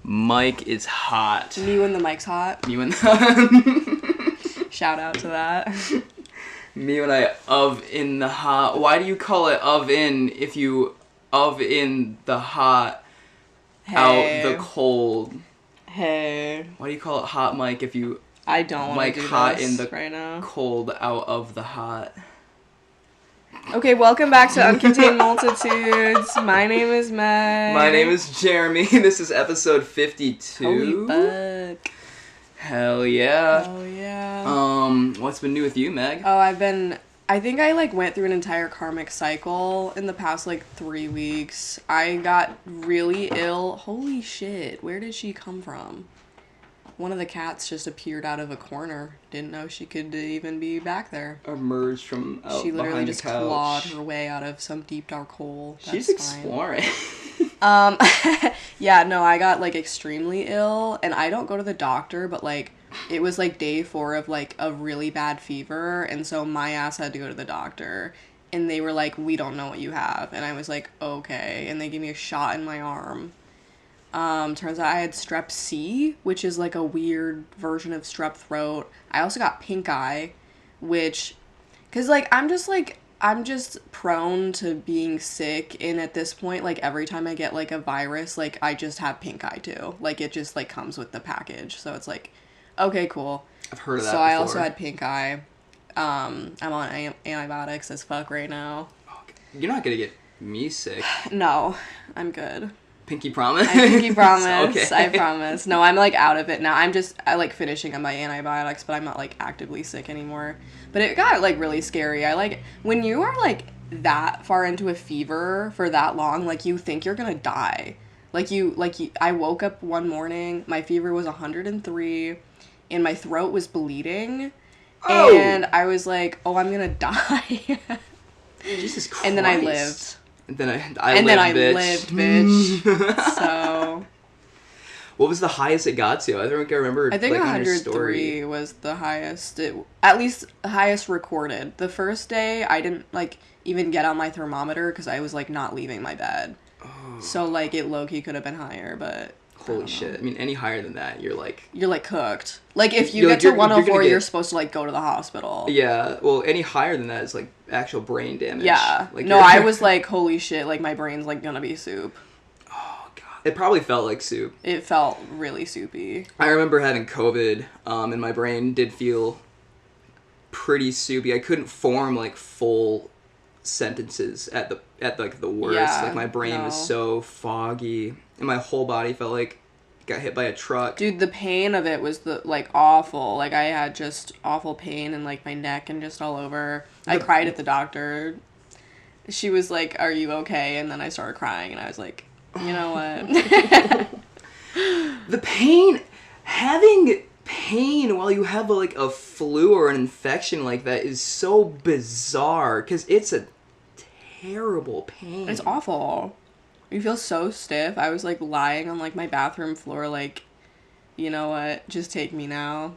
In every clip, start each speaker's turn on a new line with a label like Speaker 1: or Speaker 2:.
Speaker 1: Mike is hot.
Speaker 2: Me when the mic's hot.
Speaker 1: Me when the
Speaker 2: Shout out to that.
Speaker 1: Me when I in the hot. Why do you call it in if you in the hot out the cold?
Speaker 2: Hey.
Speaker 1: Why do you call it hot Mike if you
Speaker 2: I don't want to do
Speaker 1: hot
Speaker 2: this
Speaker 1: in the
Speaker 2: right now.
Speaker 1: cold out of the hot?
Speaker 2: Okay, welcome back to Uncontained Multitudes. My name is Meg.
Speaker 1: My name is Jeremy. This is episode 52.
Speaker 2: Holy fuck.
Speaker 1: Hell yeah.
Speaker 2: Oh yeah.
Speaker 1: What's been new with you, Meg?
Speaker 2: Oh, I think I went through an entire karmic cycle in the past 3 weeks. I got really ill. Holy shit, where did she come from? One of the cats just appeared out of a corner. Didn't know she could even be back there.
Speaker 1: Emerged from out
Speaker 2: She literally
Speaker 1: behind
Speaker 2: just
Speaker 1: the couch.
Speaker 2: clawed her way out of some deep dark hole.
Speaker 1: She's exploring.
Speaker 2: Yeah, no, I got extremely ill, and I don't go to the doctor, but it was day 4 of a really bad fever, and so my ass had to go to the doctor, and they were like, we don't know what you have, and I was like, okay, and they gave me a shot in my arm. Turns out I had strep C, which is a weird version of strep throat. I also got pink eye, which, cause I'm just prone to being sick, and at this point, every time I get a virus, I just have pink eye too. It just comes with the package, so it's okay, cool.
Speaker 1: I've heard of that
Speaker 2: So
Speaker 1: before.
Speaker 2: I also had pink eye. I'm on antibiotics as fuck right now.
Speaker 1: You're not gonna get me sick.
Speaker 2: No, I'm good.
Speaker 1: Pinky promise?
Speaker 2: I pinky promise.
Speaker 1: Okay.
Speaker 2: I promise. No, I'm out of it now. I finishing on my antibiotics, but I'm not actively sick anymore. But it got really scary. When you are that far into a fever for that long, you think you're gonna die. I woke up one morning, my fever was 103, and my throat was bleeding, and I was like, oh, I'm gonna die.
Speaker 1: Jesus Christ.
Speaker 2: And then I lived.
Speaker 1: And then I lived,
Speaker 2: bitch. So.
Speaker 1: What was the highest it got to? I don't think I remember.
Speaker 2: I think
Speaker 1: on your
Speaker 2: 103
Speaker 1: story.
Speaker 2: was the highest. At least the highest recorded. The first day, I didn't even get on my thermometer because I was not leaving my bed. Oh. So it low-key could have been higher, but.
Speaker 1: Holy shit! I mean, any higher than that, you're
Speaker 2: cooked. If you get to 104, you're supposed to go to the hospital.
Speaker 1: Yeah. Well, any higher than that is actual brain damage.
Speaker 2: Yeah. No, I was holy shit! My brain's gonna be soup.
Speaker 1: Oh god. It probably felt like soup.
Speaker 2: It felt really soupy.
Speaker 1: I remember having COVID, and my brain did feel pretty soupy. I couldn't form full sentences at the worst.
Speaker 2: Yeah,
Speaker 1: my brain was so foggy, and my whole body felt like it got hit by a truck.
Speaker 2: Dude, the pain of it was awful. I had just awful pain in my neck and just all over. I cried at the doctor. She was like, "Are you okay?" And then I started crying, and I was like, "You know what?"
Speaker 1: The pain, having pain while you have a flu or an infection like that is so bizarre, because it's a terrible pain.
Speaker 2: It's awful. You feel so stiff. I was lying on my bathroom floor you know what, just take me now.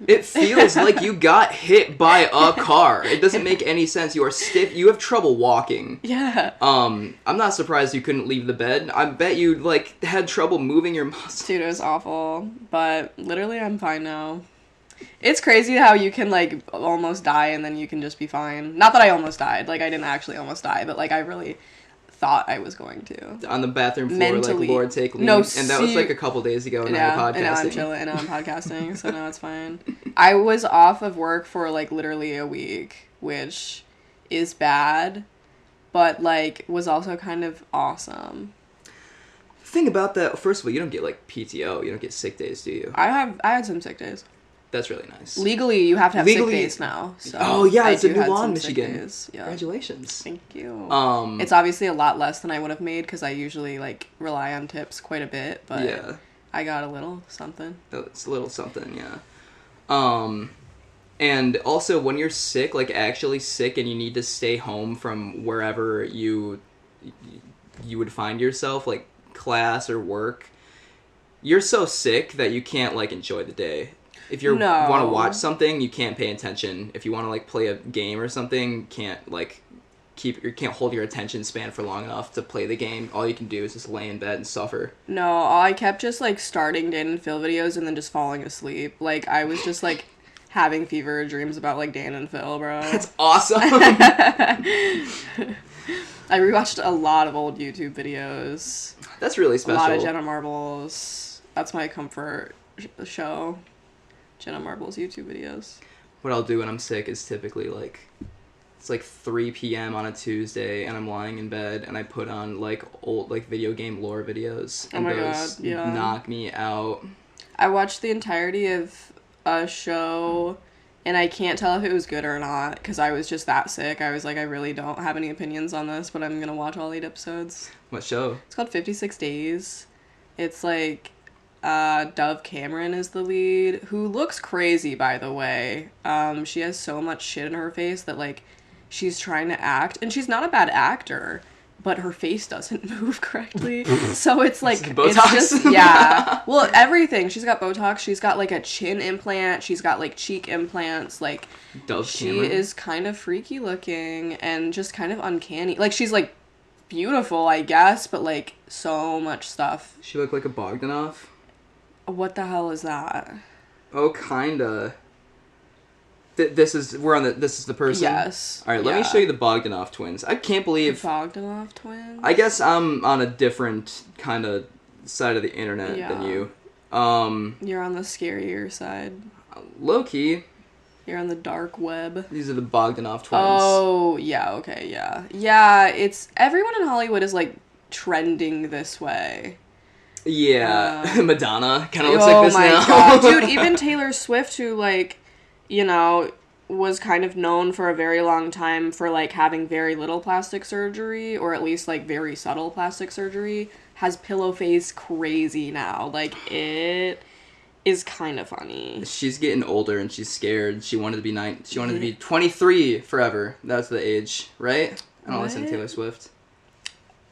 Speaker 1: It feels like you got hit by a car. It doesn't make any sense. You are stiff. You have trouble walking.
Speaker 2: Yeah.
Speaker 1: I'm not surprised you couldn't leave the bed. I bet you had trouble moving your muscles.
Speaker 2: Dude, it was awful. But literally, I'm fine now. It's crazy how you can almost die and then you can just be fine. Not that I almost died. I didn't actually almost die, but I really thought I was going to.
Speaker 1: On the bathroom floor,
Speaker 2: Mentally.
Speaker 1: Lord take leave.
Speaker 2: No,
Speaker 1: and that was a couple days ago, and now you're podcasting.
Speaker 2: And now I'm chilling, and now I'm podcasting, so now it's fine. I was off of work for literally a week, which is bad, but was also kind of awesome.
Speaker 1: The thing about that, first of all, you don't get PTO, you don't get sick days, do you?
Speaker 2: I had some sick days.
Speaker 1: That's really nice.
Speaker 2: Legally, you have to have sick days now. So
Speaker 1: oh yeah, it's a new law in Michigan.
Speaker 2: Yeah.
Speaker 1: Congratulations.
Speaker 2: Thank you. It's obviously a lot less than I would have made because I usually rely on tips quite a bit, but yeah. I got a little something.
Speaker 1: It's a little something, yeah. And also when you're sick, actually sick, and you need to stay home from wherever you would find yourself, class or work, you're so sick that you can't enjoy the day. If you want to watch something, you can't pay attention. If you want to play a game or something, can't you can't hold your attention span for long enough to play the game. All you can do is just lay in bed and suffer.
Speaker 2: No, I kept just, like, starting Dan and Phil videos and then just falling asleep. Like, I was just, like, having fever dreams about, like, Dan and Phil, bro.
Speaker 1: That's awesome.
Speaker 2: I rewatched a lot of old YouTube videos.
Speaker 1: That's really special.
Speaker 2: A lot of Jenna Marbles. That's my comfort show. Jenna Marbles YouTube videos.
Speaker 1: What I'll do when I'm sick is typically, like, it's like 3 p.m. on a Tuesday, and I'm lying in bed, and I put on, like, old, like, video game lore videos. And
Speaker 2: oh my
Speaker 1: those
Speaker 2: god, yeah.
Speaker 1: knock me out.
Speaker 2: I watched the entirety of a show, and I can't tell if it was good or not, because I was just that sick. I was like, I really don't have any opinions on this, but I'm gonna watch all 8 episodes.
Speaker 1: What show?
Speaker 2: It's called 56 Days. It's like, Dove Cameron is the lead, who looks crazy, by the way. She has so much shit in her face that, like, she's trying to act, and she's not a bad actor, but her face doesn't move correctly. So it's like,
Speaker 1: Botox?
Speaker 2: it's just, yeah. Well, everything. She's got Botox, she's got, like, a chin implant, she's got, like, cheek implants, like,
Speaker 1: Dove
Speaker 2: she
Speaker 1: Cameron?
Speaker 2: is kind of freaky looking and just kind of uncanny. Like, she's, like, beautiful, I guess, but, like, so much stuff.
Speaker 1: She looked like a Bogdanov?
Speaker 2: What the hell is that?
Speaker 1: Oh, kinda. This is the person?
Speaker 2: Yes.
Speaker 1: Alright, let me show you the Bogdanov twins. I can't believe...
Speaker 2: Bogdanov twins?
Speaker 1: I guess I'm on a different kind of side of the internet than you.
Speaker 2: You're on the scarier side.
Speaker 1: Low-key.
Speaker 2: You're on the dark web.
Speaker 1: These are the Bogdanov twins.
Speaker 2: Oh, yeah, okay, yeah. Yeah, it's... Everyone in Hollywood is, like, trending this way.
Speaker 1: Yeah. Madonna kind of looks like this now.
Speaker 2: Oh my god. Dude, even Taylor Swift, who, like, you know, was kind of known for a very long time for, like, having very little plastic surgery, or at least, like, very subtle plastic surgery, has pillow face crazy now. Like, it is kind of funny.
Speaker 1: She's getting older and she's scared. She wanted to be 23 forever. That's the age, right? I don't listen to Taylor Swift.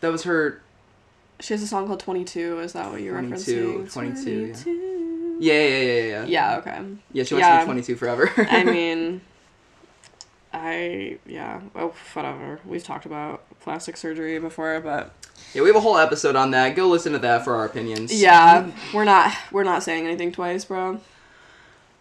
Speaker 1: That was her...
Speaker 2: She has a song called 22. Is that what you're referencing?
Speaker 1: 22. Yeah.
Speaker 2: Yeah, okay.
Speaker 1: Yeah, she wants to be 22 forever.
Speaker 2: I mean, well, whatever. We've talked about plastic surgery before, but...
Speaker 1: Yeah, we have a whole episode on that. Go listen to that for our opinions.
Speaker 2: Yeah, we're not saying anything twice, bro.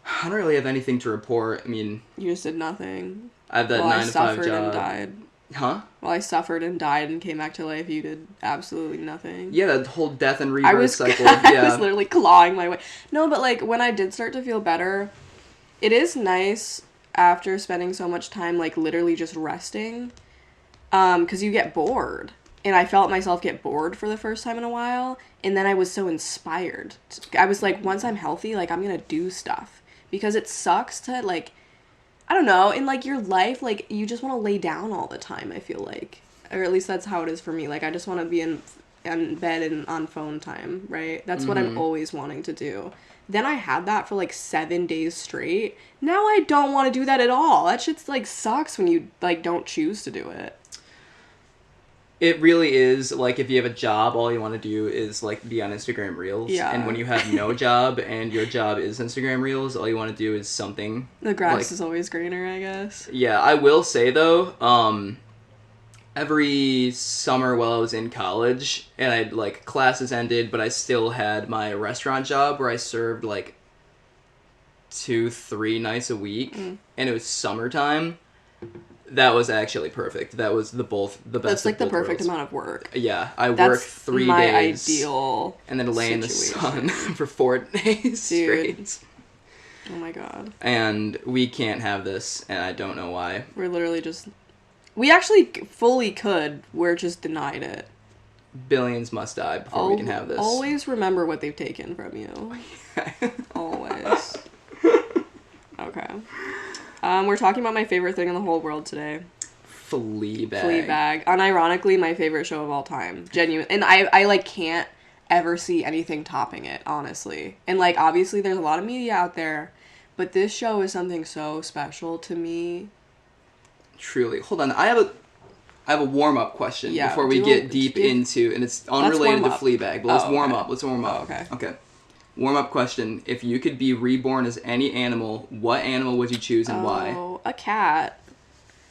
Speaker 1: I don't really have anything to report. I mean...
Speaker 2: You just did nothing.
Speaker 1: I have that 9 to 5 job.
Speaker 2: I suffered and died.
Speaker 1: Huh?
Speaker 2: While I suffered and died and came back to life, you did absolutely nothing.
Speaker 1: Yeah, that whole death and rebirth cycle. Yeah.
Speaker 2: I was literally clawing my way. No, but, like, when I did start to feel better, it is nice after spending so much time, like, literally just resting, because you get bored. And I felt myself get bored for the first time in a while, and then I was so inspired. I was like, once I'm healthy, like, I'm gonna do stuff. Because it sucks to, like... I don't know, in, like, your life, like, you just want to lay down all the time, I feel like. Or at least that's how it is for me. Like, I just want to be in bed and on phone time, right? That's what I'm always wanting to do. Then I had that for, like, 7 days straight. Now I don't want to do that at all. That shit's, like, sucks when you, like, don't choose to do it.
Speaker 1: It really is, like, if you have a job, all you want to do is, like, be on Instagram Reels.
Speaker 2: Yeah.
Speaker 1: And when you have no job and your job is Instagram Reels, all you want to do is something.
Speaker 2: The grass
Speaker 1: like,
Speaker 2: is always greener, I guess.
Speaker 1: Yeah, I will say, though, every summer while I was in college, and I'd, like, classes ended, but I still had my restaurant job where I served, like, 2-3 nights a week, and it was summertime. That was actually perfect. That was the best.
Speaker 2: That's like the perfect
Speaker 1: worlds.
Speaker 2: amount of work.
Speaker 1: Yeah, I worked 3 days.
Speaker 2: My ideal.
Speaker 1: And then lay in the sun for 4 days
Speaker 2: Dude.
Speaker 1: straight.
Speaker 2: Oh my god.
Speaker 1: And we can't have this, and I don't know why.
Speaker 2: We're literally just... We actually fully could. We're just denied it.
Speaker 1: Billions must die before we can have this.
Speaker 2: Always remember what they've taken from you. Always. Okay. We're talking about my favorite thing in the whole world today.
Speaker 1: Fleabag.
Speaker 2: Fleabag. Unironically, my favorite show of all time. Genuine. And I like, can't ever see anything topping it, honestly. And, like, obviously there's a lot of media out there, but this show is something so special to me.
Speaker 1: Truly. Hold on. I have a warm-up question before we get deep into, and it's unrelated to Fleabag, but let's warm up. Let's warm up.
Speaker 2: Oh, okay.
Speaker 1: Okay. Warm-up question. If you could be reborn as any animal, what animal would you choose and why?
Speaker 2: Oh, a cat.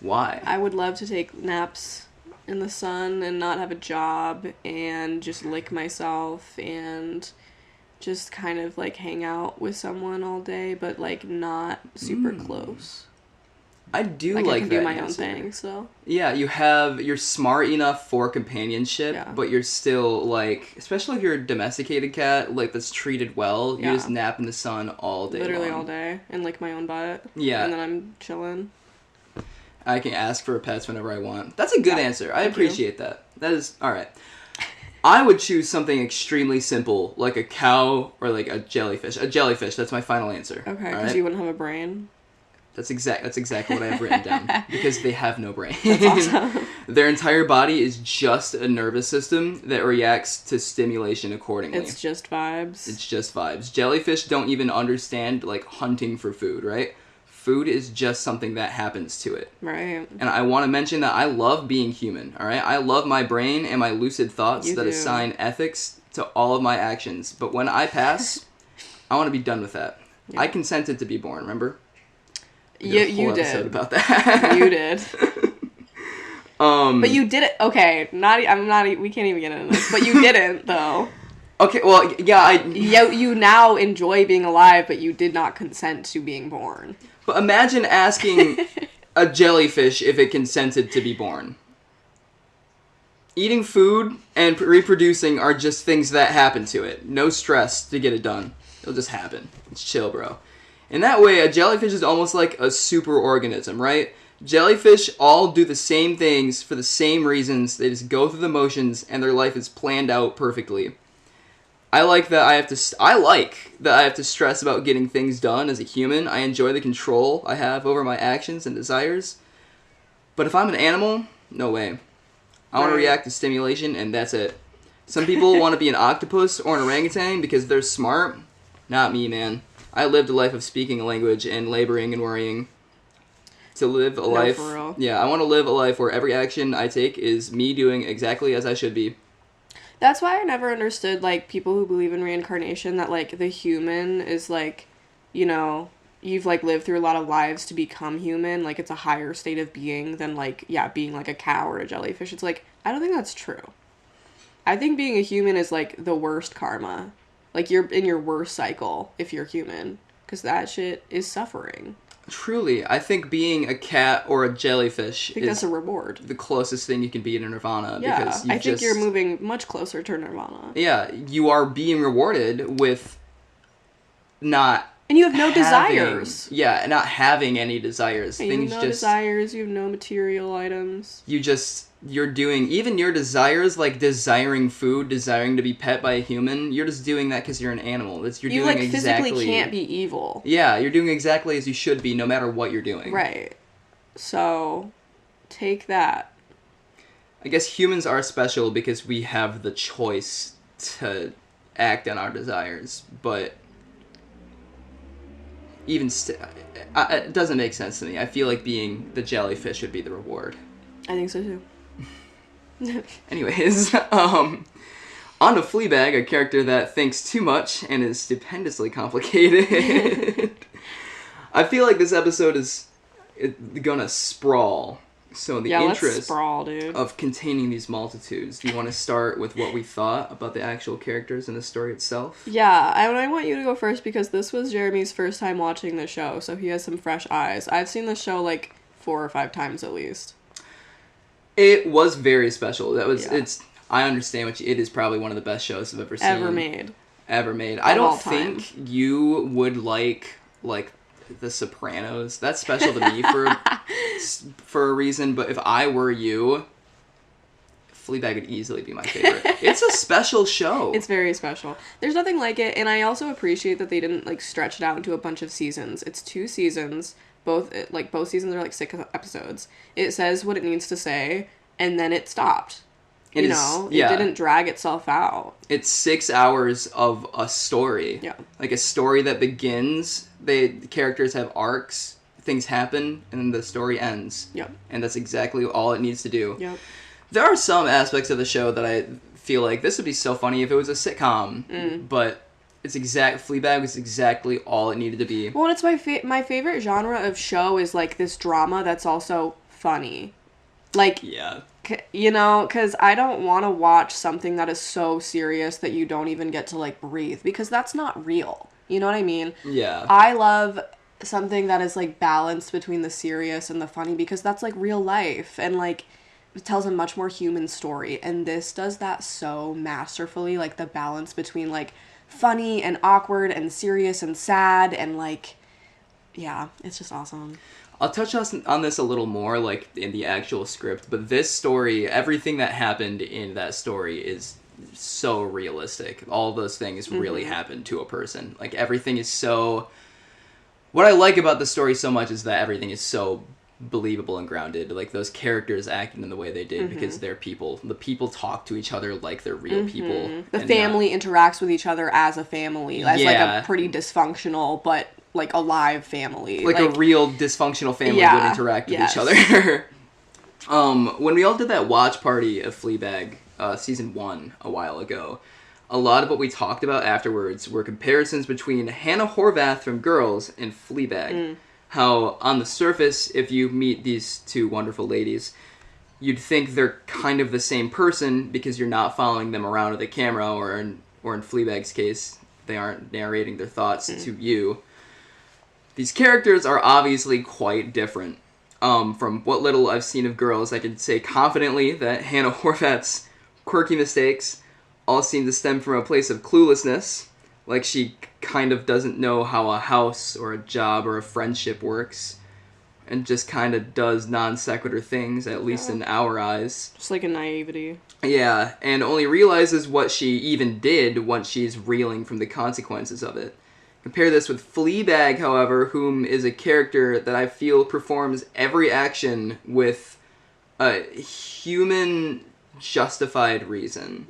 Speaker 1: Why?
Speaker 2: I would love to take naps in the sun and not have a job and just lick myself and just kind of like hang out with someone all day, but like not super close.
Speaker 1: I do
Speaker 2: Like I can
Speaker 1: that
Speaker 2: do my own
Speaker 1: answer.
Speaker 2: thing, so.
Speaker 1: Yeah, you're smart enough for companionship,
Speaker 2: Yeah.
Speaker 1: but you're still like, especially if you're a domesticated cat, like that's treated well, you
Speaker 2: Yeah.
Speaker 1: just nap in the sun all day
Speaker 2: Literally
Speaker 1: long.
Speaker 2: all day and lick my own butt.
Speaker 1: Yeah.
Speaker 2: And then I'm chilling.
Speaker 1: I can ask for pets whenever I want. That's a good answer. I appreciate that. That is, alright. I would choose something extremely simple, like a cow or like a jellyfish. A jellyfish, that's my final answer.
Speaker 2: Okay, because you wouldn't have a brain.
Speaker 1: That's exactly what I have written down. Because they have no brain.
Speaker 2: That's awesome.
Speaker 1: Their entire body is just a nervous system that reacts to stimulation accordingly.
Speaker 2: It's just vibes.
Speaker 1: It's just vibes. Jellyfish don't even understand, like, hunting for food, right? Food is just something that happens to it.
Speaker 2: Right.
Speaker 1: And I want to mention that I love being human, all right? I love my brain and my lucid thoughts that assign ethics to all of my actions. But when I pass, I want to be done with that. Yeah. I consented to be born, remember?
Speaker 2: You
Speaker 1: episode
Speaker 2: did.
Speaker 1: About that.
Speaker 2: You did. But you did it. Okay, we can't even get into this. But you didn't, though.
Speaker 1: Okay, well, yeah,
Speaker 2: You now enjoy being alive, but you did not consent to being born.
Speaker 1: But imagine asking a jellyfish if it consented to be born. Eating food and reproducing are just things that happen to it. No stress to get it done. It'll just happen. It's chill, bro. In that way, a jellyfish is almost like a super organism, right? Jellyfish all do the same things for the same reasons. They just go through the motions, and their life is planned out perfectly. I like that I have to stress about getting things done as a human. I enjoy the control I have over my actions and desires. But if I'm an animal, no way. I want to react to stimulation, and that's it. Some people want to be an octopus or an orangutan because they're smart. Not me, man. I lived a life of speaking a language and laboring and worrying. To live a life...
Speaker 2: For real.
Speaker 1: Yeah, I want to live a life where every action I take is me doing exactly as I should be.
Speaker 2: That's why I never understood, like, people who believe in reincarnation, that, like, the human is, like, you know, you've, like, lived through a lot of lives to become human. Like, it's a higher state of being than, like, yeah, being, like, a cow or a jellyfish. It's, like, I don't think that's true. I think being a human is, like, the worst karma. Like, you're in your worst cycle if you're human. Because that shit is suffering.
Speaker 1: Truly, I think being a cat or a jellyfish is
Speaker 2: that's a reward.
Speaker 1: The closest thing you can be to nirvana.
Speaker 2: Yeah,
Speaker 1: because
Speaker 2: I think you're moving much closer to nirvana.
Speaker 1: Yeah, you are being rewarded with not...
Speaker 2: And you have no desires.
Speaker 1: Yeah, not having any desires.
Speaker 2: You have no desires, you have no material items. You're doing, even your desires, like desiring food, desiring to be pet by a human, you're just doing that because you're an animal. You're doing like, physically can't be evil.
Speaker 1: Yeah, you're doing exactly as you should be, no matter what you're doing.
Speaker 2: Right. So, take that.
Speaker 1: I guess humans are special because we have the choice to act on our desires, but even it doesn't make sense to me. I feel like being the jellyfish would be the reward.
Speaker 2: I think so too.
Speaker 1: Anyways, on to Fleabag, a character that thinks too much and is stupendously complicated. I feel like this episode is gonna sprawl. So in the interest of containing these multitudes, do you want to start with what we thought about the actual characters and the story itself?
Speaker 2: Yeah, I want you to go first because this was Jeremy's first time watching the show, so he has some fresh eyes. I've seen the show like 4 or 5 times at least.
Speaker 1: It was very special. I understand it is probably one of the best shows I've ever seen. Ever made. I don't think you would like The Sopranos. That's special to me for a reason, but if I were you, Fleabag would easily be my favorite. It's a special show.
Speaker 2: It's very special. There's nothing like it, and I also appreciate that they didn't like stretch it out into a bunch of seasons. It's 2 seasons. Both seasons are like 6 episodes. It says what it needs to say, and then it stopped. It didn't drag itself out. It's
Speaker 1: 6 hours of a story.
Speaker 2: Yeah.
Speaker 1: Like a story that begins, the characters have arcs, things happen, and then the story ends.
Speaker 2: Yep.
Speaker 1: And that's exactly all it needs to do.
Speaker 2: Yep.
Speaker 1: There are some aspects of the show that I feel like this would be so funny if it was a sitcom, but Fleabag was exactly all it needed to be.
Speaker 2: Well, it's my favorite genre of show is like this drama that's also funny. Like,
Speaker 1: Yeah.
Speaker 2: you know, because I don't want to watch something that is so serious that you don't even get to, like, breathe, because that's not real. You know what I mean?
Speaker 1: Yeah.
Speaker 2: I love something that is, like, balanced between the serious and the funny, because that's, like, real life, and, like, it tells a much more human story, and this does that so masterfully, like, the balance between, like, funny and awkward and serious and sad, and, like, yeah, it's just awesome.
Speaker 1: I'll touch on this a little more, like, in the actual script, but this story, everything that happened in that story is so realistic. All those things really happened to a person. Like, everything is so... What I like about the story so much is that everything is so believable and grounded. Like, those characters acted in the way they did because they're people. The people talk to each other like they're real people.
Speaker 2: The family interacts with each other as a family, as, like, a pretty dysfunctional, but... like, a live family.
Speaker 1: Like a real dysfunctional family would interact with each other. When we all did that watch party of Fleabag, season 1, a while ago, a lot of what we talked about afterwards were comparisons between Hannah Horvath from Girls and Fleabag. How, on the surface, if you meet these two wonderful ladies, you'd think they're kind of the same person because you're not following them around with a camera, or in Fleabag's case, they aren't narrating their thoughts to you. These characters are obviously quite different. From what little I've seen of Girls, I can say confidently that Hannah Horvath's quirky mistakes all seem to stem from a place of cluelessness, like she kind of doesn't know how a house or a job or a friendship works, and just kind of does non sequitur things, at least in our eyes.
Speaker 2: Just like a naivety.
Speaker 1: Yeah, and only realizes what she even did once she's reeling from the consequences of it. Compare this with Fleabag, however, whom is a character that I feel performs every action with a human justified reason.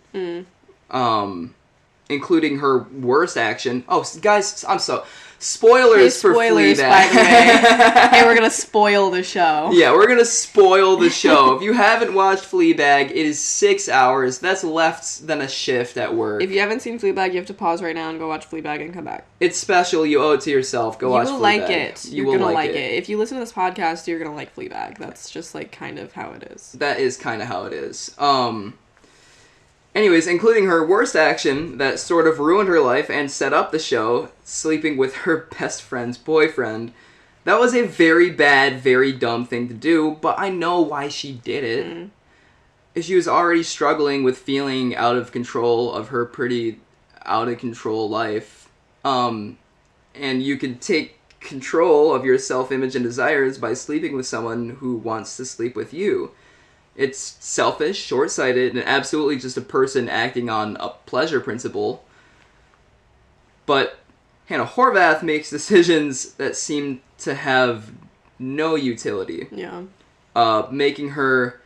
Speaker 1: Including her worst action. Oh, guys, I'm so... Spoilers for Fleabag.
Speaker 2: By the way. Hey, we're gonna spoil the show.
Speaker 1: Yeah, we're gonna spoil the show. If you haven't watched Fleabag, it is 6 hours. That's less than a shift at work.
Speaker 2: If you haven't seen Fleabag, you have to pause right now and go watch Fleabag and come back.
Speaker 1: It's special. You owe it to yourself. Go watch Fleabag.
Speaker 2: You will like it. You're gonna like it. If you listen to this podcast, you're gonna like Fleabag. That's just, like, kind of how it is.
Speaker 1: That is kind of how it is. Anyways, including her worst action that sort of ruined her life and set up the show, sleeping with her best friend's boyfriend. That was a very bad, very dumb thing to do, but I know why she did it. If she was already struggling with feeling out of control of her pretty out-of-control life, and you can take control of your self-image and desires by sleeping with someone who wants to sleep with you. It's selfish, short-sighted, and absolutely just a person acting on a pleasure principle. But Hannah Horvath makes decisions that seem to have no utility.
Speaker 2: Yeah.
Speaker 1: Making her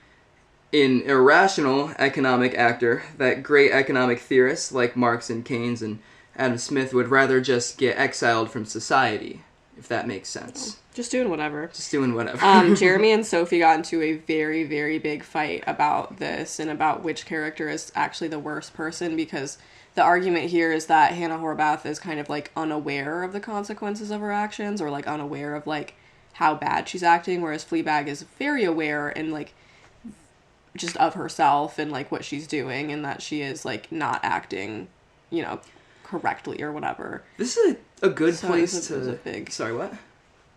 Speaker 1: an irrational economic actor that great economic theorists like Marx and Keynes and Adam Smith would rather just get exiled from society, if that makes sense.
Speaker 2: Just doing whatever.
Speaker 1: Just doing whatever.
Speaker 2: Jeremy and Sophie got into a very, very big fight about this and about which character is actually the worst person, because the argument here is that Hannah Horvath is kind of, like, unaware of the consequences of her actions, or, like, unaware of, like, how bad she's acting, whereas Fleabag is very aware and, like, just of herself and, like, what she's doing, and that she is, like, not acting, you know, correctly or whatever.
Speaker 1: This is a good place
Speaker 2: it was a big...
Speaker 1: Sorry, what?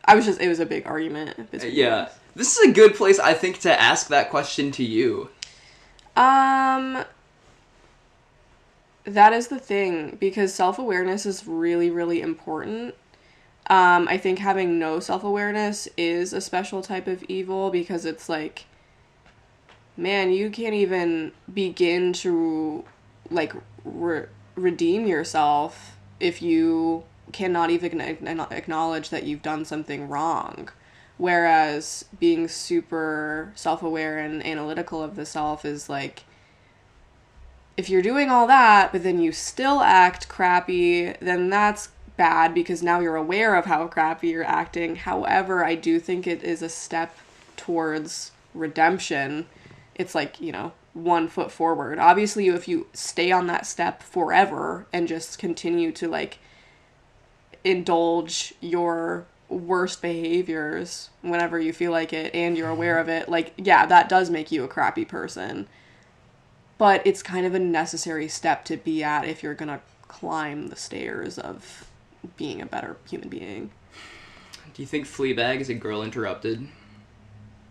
Speaker 2: It was a big argument.
Speaker 1: Yeah. This is a good place, I think, to ask that question to you.
Speaker 2: That is the thing, because self-awareness is really, really important. I think having no self-awareness is a special type of evil, because it's like, man, you can't even begin to, like, redeem yourself if you cannot even acknowledge that you've done something wrong. Whereas being super self-aware and analytical of the self is like, if you're doing all that, but then you still act crappy, then that's bad, because now you're aware of how crappy you're acting. However, I do think it is a step towards redemption. It's like, you know, 1 foot forward. Obviously, if you stay on that step forever and just continue to, like, indulge your worst behaviors whenever you feel like it and you're aware of it, like, yeah, that does make you a crappy person. But it's kind of a necessary step to be at if you're gonna climb the stairs of being a better human being.
Speaker 1: Do you think Fleabag is a girl interrupted?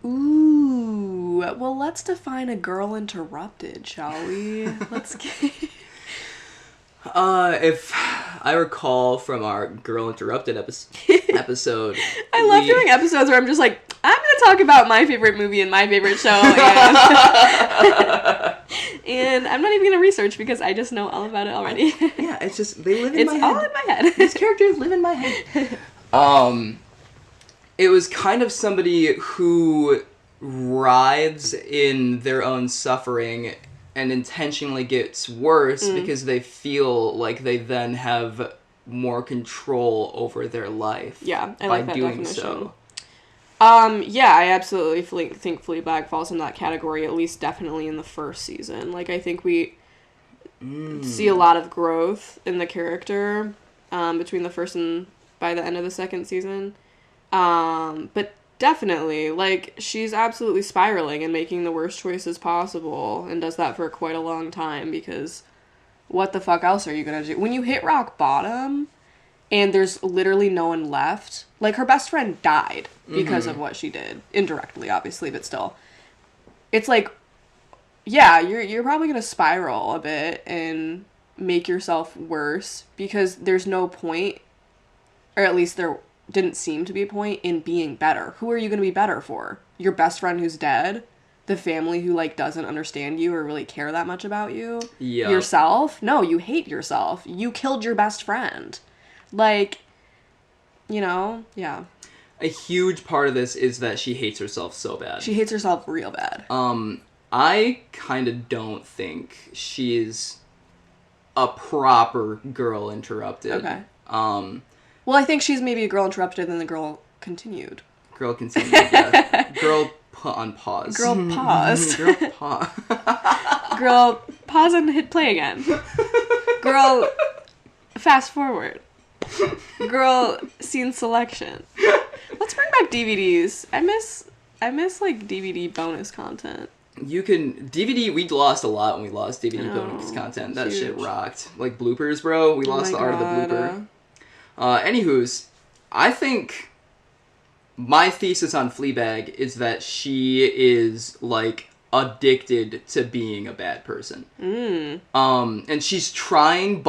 Speaker 2: Ooh, well, let's define a girl interrupted, shall we? Let's get...
Speaker 1: If I recall from our Girl Interrupted episode...
Speaker 2: I love doing episodes where I'm just like, I'm gonna talk about my favorite movie and my favorite show, and... and I'm not even gonna research because I just know all about it already.
Speaker 1: Yeah, it's just, they live in my head.
Speaker 2: It's all in my head.
Speaker 1: These characters live in my head. It was kind of somebody who writhes in their own suffering and intentionally gets worse because they feel like they then have more control over their life.
Speaker 2: Yeah, I
Speaker 1: by
Speaker 2: like that
Speaker 1: doing
Speaker 2: definition.
Speaker 1: so.
Speaker 2: Yeah, I absolutely think Fleabag falls in that category, at least definitely in the first season. Like, I think we see a lot of growth in the character between the first and by the end of the second season. But definitely, like, she's absolutely spiraling and making the worst choices possible, and does that for quite a long time, because what the fuck else are you gonna do? When you hit rock bottom, and there's literally no one left, like, her best friend died because of what she did. Indirectly, obviously, but still. It's like, yeah, you're probably gonna spiral a bit and make yourself worse, because there's no point, or at least there didn't seem to be a point in being better. Who are you going to be better for? Your best friend who's dead? The family who, like, doesn't understand you or really care that much about you?
Speaker 1: Yep.
Speaker 2: Yourself? No, you hate yourself. You killed your best friend. Like, you know? Yeah.
Speaker 1: A huge part of this is that she hates herself so bad.
Speaker 2: She hates herself real bad.
Speaker 1: I kind of don't think she's a proper girl interrupted.
Speaker 2: Okay. Well, I think she's maybe a girl interrupted and then the girl continued.
Speaker 1: Girl continued, yeah. Girl put on pause.
Speaker 2: Girl paused.
Speaker 1: Girl pause.
Speaker 2: Girl pause and hit play again. Girl fast forward. Girl scene selection. Let's bring back DVDs. I miss like DVD bonus content.
Speaker 1: You can DVD. We lost a lot when we lost DVD bonus content. That
Speaker 2: huge.
Speaker 1: shit rocked. Like bloopers, bro. We lost the art of the blooper. Anywho's, I think my thesis on Fleabag is that she is, like, addicted to being a bad person. And she's trying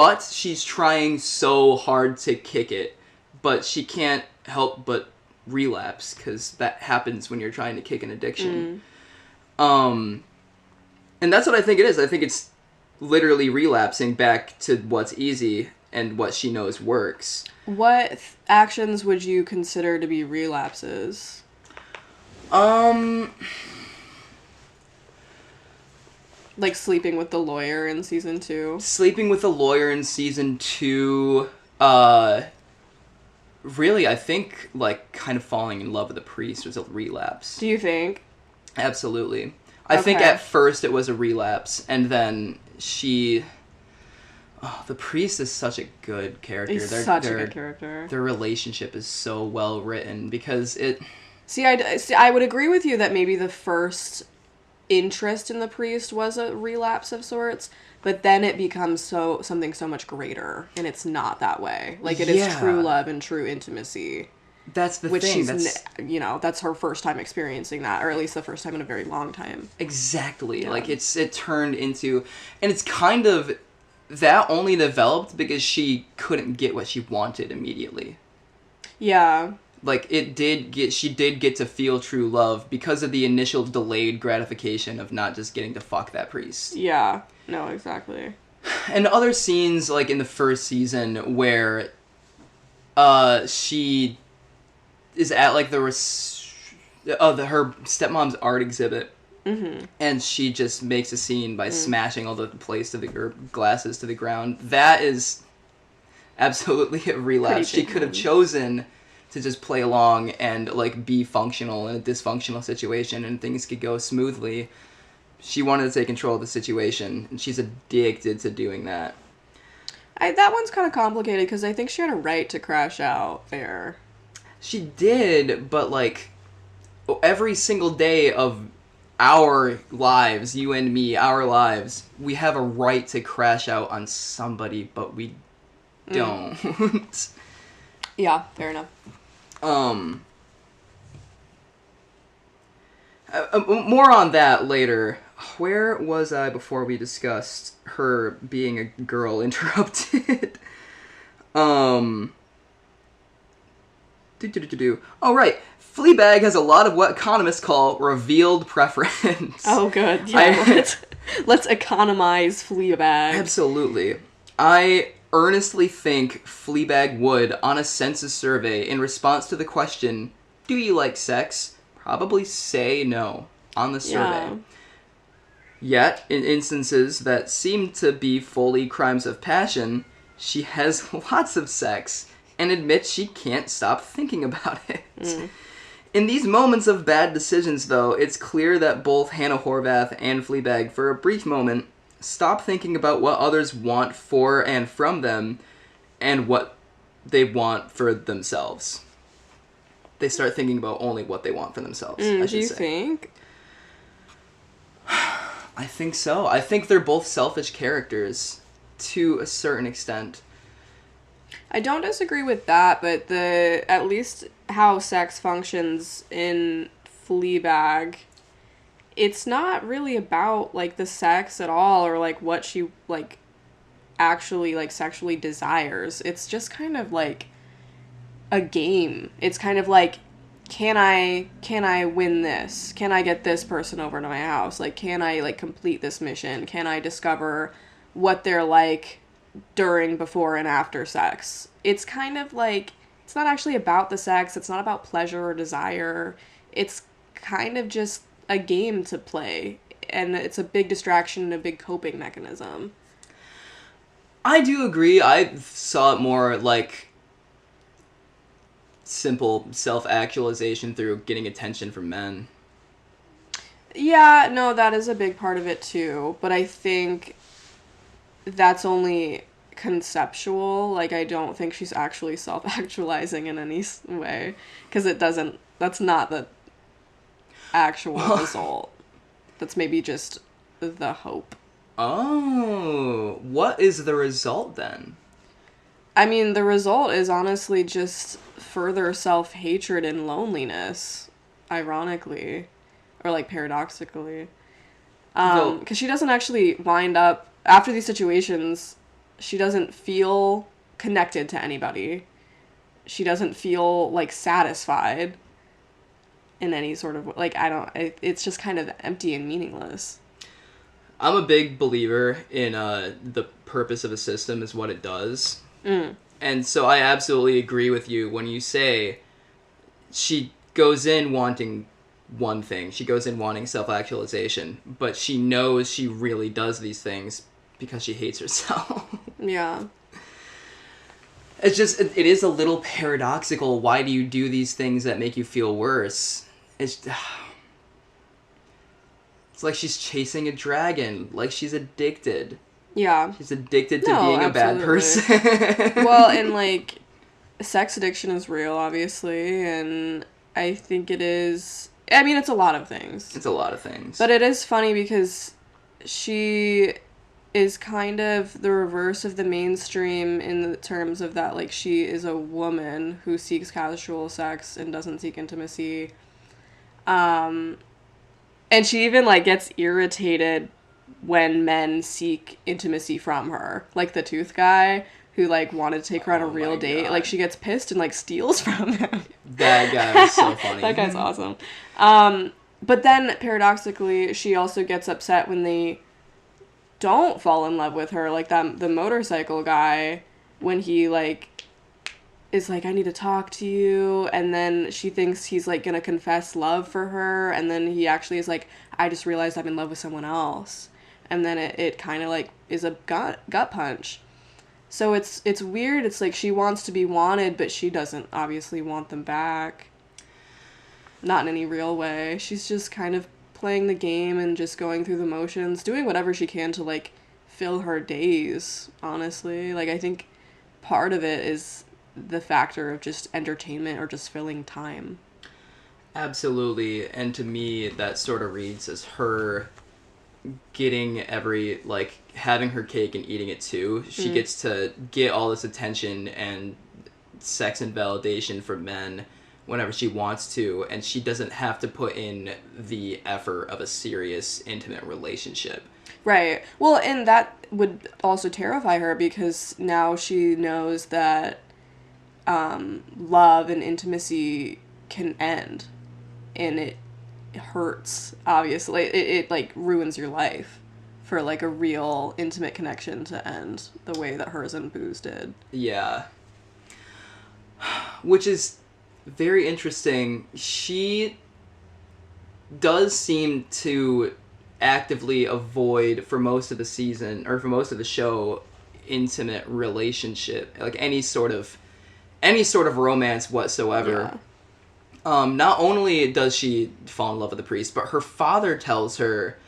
Speaker 1: so hard to kick it, but she can't help but relapse, because that happens when you're trying to kick an addiction. And that's what I think it is. I think it's literally relapsing back to what's easy and what she knows works.
Speaker 2: What actions would you consider to be relapses? Like sleeping with the lawyer in season 2?
Speaker 1: Sleeping with the lawyer in season 2, really, I think, like, kind of falling in love with the priest was a relapse.
Speaker 2: Do you think?
Speaker 1: Absolutely. I think at first it was a relapse, and then she... Oh, the priest is such a good character.
Speaker 2: He's such a good character.
Speaker 1: Their relationship is so well written, because it...
Speaker 2: See, I would agree with you that maybe the first interest in the priest was a relapse of sorts, but then it becomes something so much greater, and it's not that way. Like, it is true love and true intimacy.
Speaker 1: That's the thing.
Speaker 2: That's her first time experiencing that, or at least the first time in a very long time.
Speaker 1: Exactly. Yeah. Like, it turned into... And it's kind of... That only developed because she couldn't get what she wanted immediately.
Speaker 2: Yeah.
Speaker 1: Like, she did get to feel true love because of the initial delayed gratification of not just getting to fuck that priest.
Speaker 2: Yeah. No, exactly.
Speaker 1: And other scenes, like, in the first season where she is at, like, her stepmom's art exhibit. Mm-hmm. And she just makes a scene by smashing all the glasses to the ground. That is absolutely a relapse. She could have chosen to just play along and, like, be functional in a dysfunctional situation and things could go smoothly. She wanted to take control of the situation, and she's addicted to doing that.
Speaker 2: That one's kind of complicated because I think she had a right to crash out there.
Speaker 1: She did, but, like, every single day of our lives, you and me, our lives, we have a right to crash out on somebody, but we don't.
Speaker 2: Yeah, fair enough.
Speaker 1: More on that later. Where was I before we discussed her being a girl interrupted? Oh, right. Fleabag has a lot of what economists call revealed preference.
Speaker 2: Oh, good. Yeah, let's economize Fleabag.
Speaker 1: Absolutely. I earnestly think Fleabag would, on a census survey, in response to the question, do you like sex, probably say no on the survey.
Speaker 2: Yeah.
Speaker 1: Yet, in instances that seem to be fully crimes of passion, she has lots of sex and admits she can't stop thinking about it. In these moments of bad decisions, though, it's clear that both Hannah Horvath and Fleabag, for a brief moment, stop thinking about what others want for and from them and what they want for themselves. They start thinking about only what they want for themselves, I should
Speaker 2: Do you
Speaker 1: say.
Speaker 2: think?
Speaker 1: I think so. I think they're both selfish characters to a certain extent.
Speaker 2: I don't disagree with that, but at least how sex functions in Fleabag, it's not really about, like, the sex at all, or, like, what she, like, actually, like, sexually desires. It's just kind of, like, a game. It's kind of like, can I win this? Can I get this person over to my house? Like, can I, like, complete this mission? Can I discover what they're like during, before, and after sex? It's kind of like, it's not actually about the sex. It's not about pleasure or desire. It's kind of just a game to play. And it's a big distraction and a big coping mechanism.
Speaker 1: I do agree. I saw it more like simple self-actualization through getting attention from men.
Speaker 2: Yeah, no, that is a big part of it too. But I think that's only conceptual. Like, I don't think she's actually self-actualizing in any way. Because that's not the actual result. That's maybe just the hope.
Speaker 1: Oh, what is the result then?
Speaker 2: I mean, the result is honestly just further self-hatred and loneliness, ironically. Or, like, paradoxically. Because she doesn't actually wind up, after these situations, she doesn't feel connected to anybody. She doesn't feel, like, satisfied in any sort of, like, it's just kind of empty and meaningless.
Speaker 1: I'm a big believer in the purpose of a system is what it does. And so I absolutely agree with you when you say she goes in wanting one thing. She goes in wanting self-actualization, but she knows she really does these things because she hates herself.
Speaker 2: Yeah.
Speaker 1: It's just, it is a little paradoxical. Why do you do these things that make you feel worse? It's like she's chasing a dragon. Like, she's addicted.
Speaker 2: Yeah.
Speaker 1: She's addicted to being a bad person.
Speaker 2: Well, and, like, sex addiction is real, obviously, and I think it is... I mean, it's a lot of things.
Speaker 1: It's a lot of things.
Speaker 2: But it is funny because she is kind of the reverse of the mainstream in the terms of that, like, she is a woman who seeks casual sex and doesn't seek intimacy. And she even, like, gets irritated when men seek intimacy from her. Like the tooth guy who, like, wanted to take her on a real date.
Speaker 1: God.
Speaker 2: Like, she gets pissed and, like, steals from him.
Speaker 1: That guy is so funny.
Speaker 2: That guy's awesome. But then, paradoxically, she also gets upset when they don't fall in love with her. Like, the motorcycle guy, when he, like, is like, I need to talk to you, and then she thinks he's, like, gonna confess love for her, and then he actually is like, I just realized I'm in love with someone else. And then it kind of, like, is a gut punch. So it's weird. It's like she wants to be wanted, but she doesn't obviously want them back. Not in any real way. She's just kind of playing the game and just going through the motions, doing whatever she can to, like, fill her days, honestly. Like, I think part of it is the factor of just entertainment or just filling time.
Speaker 1: Absolutely. And to me, that sort of reads as her getting having her cake and eating it too. She gets to get all this attention and sex and validation from men whenever she wants to, and she doesn't have to put in the effort of a serious, intimate relationship.
Speaker 2: Right. Well, and that would also terrify her because now she knows that love and intimacy can end, and it hurts. Obviously, it like ruins your life for like a real intimate connection to end the way that hers and Boo's did.
Speaker 1: Yeah. Which is very interesting. She does seem to actively avoid, for most of the season, or for most of the show, intimate relationship, like any sort of romance whatsoever.
Speaker 2: Yeah.
Speaker 1: Not only does she fall in love with the priest, but her father tells her,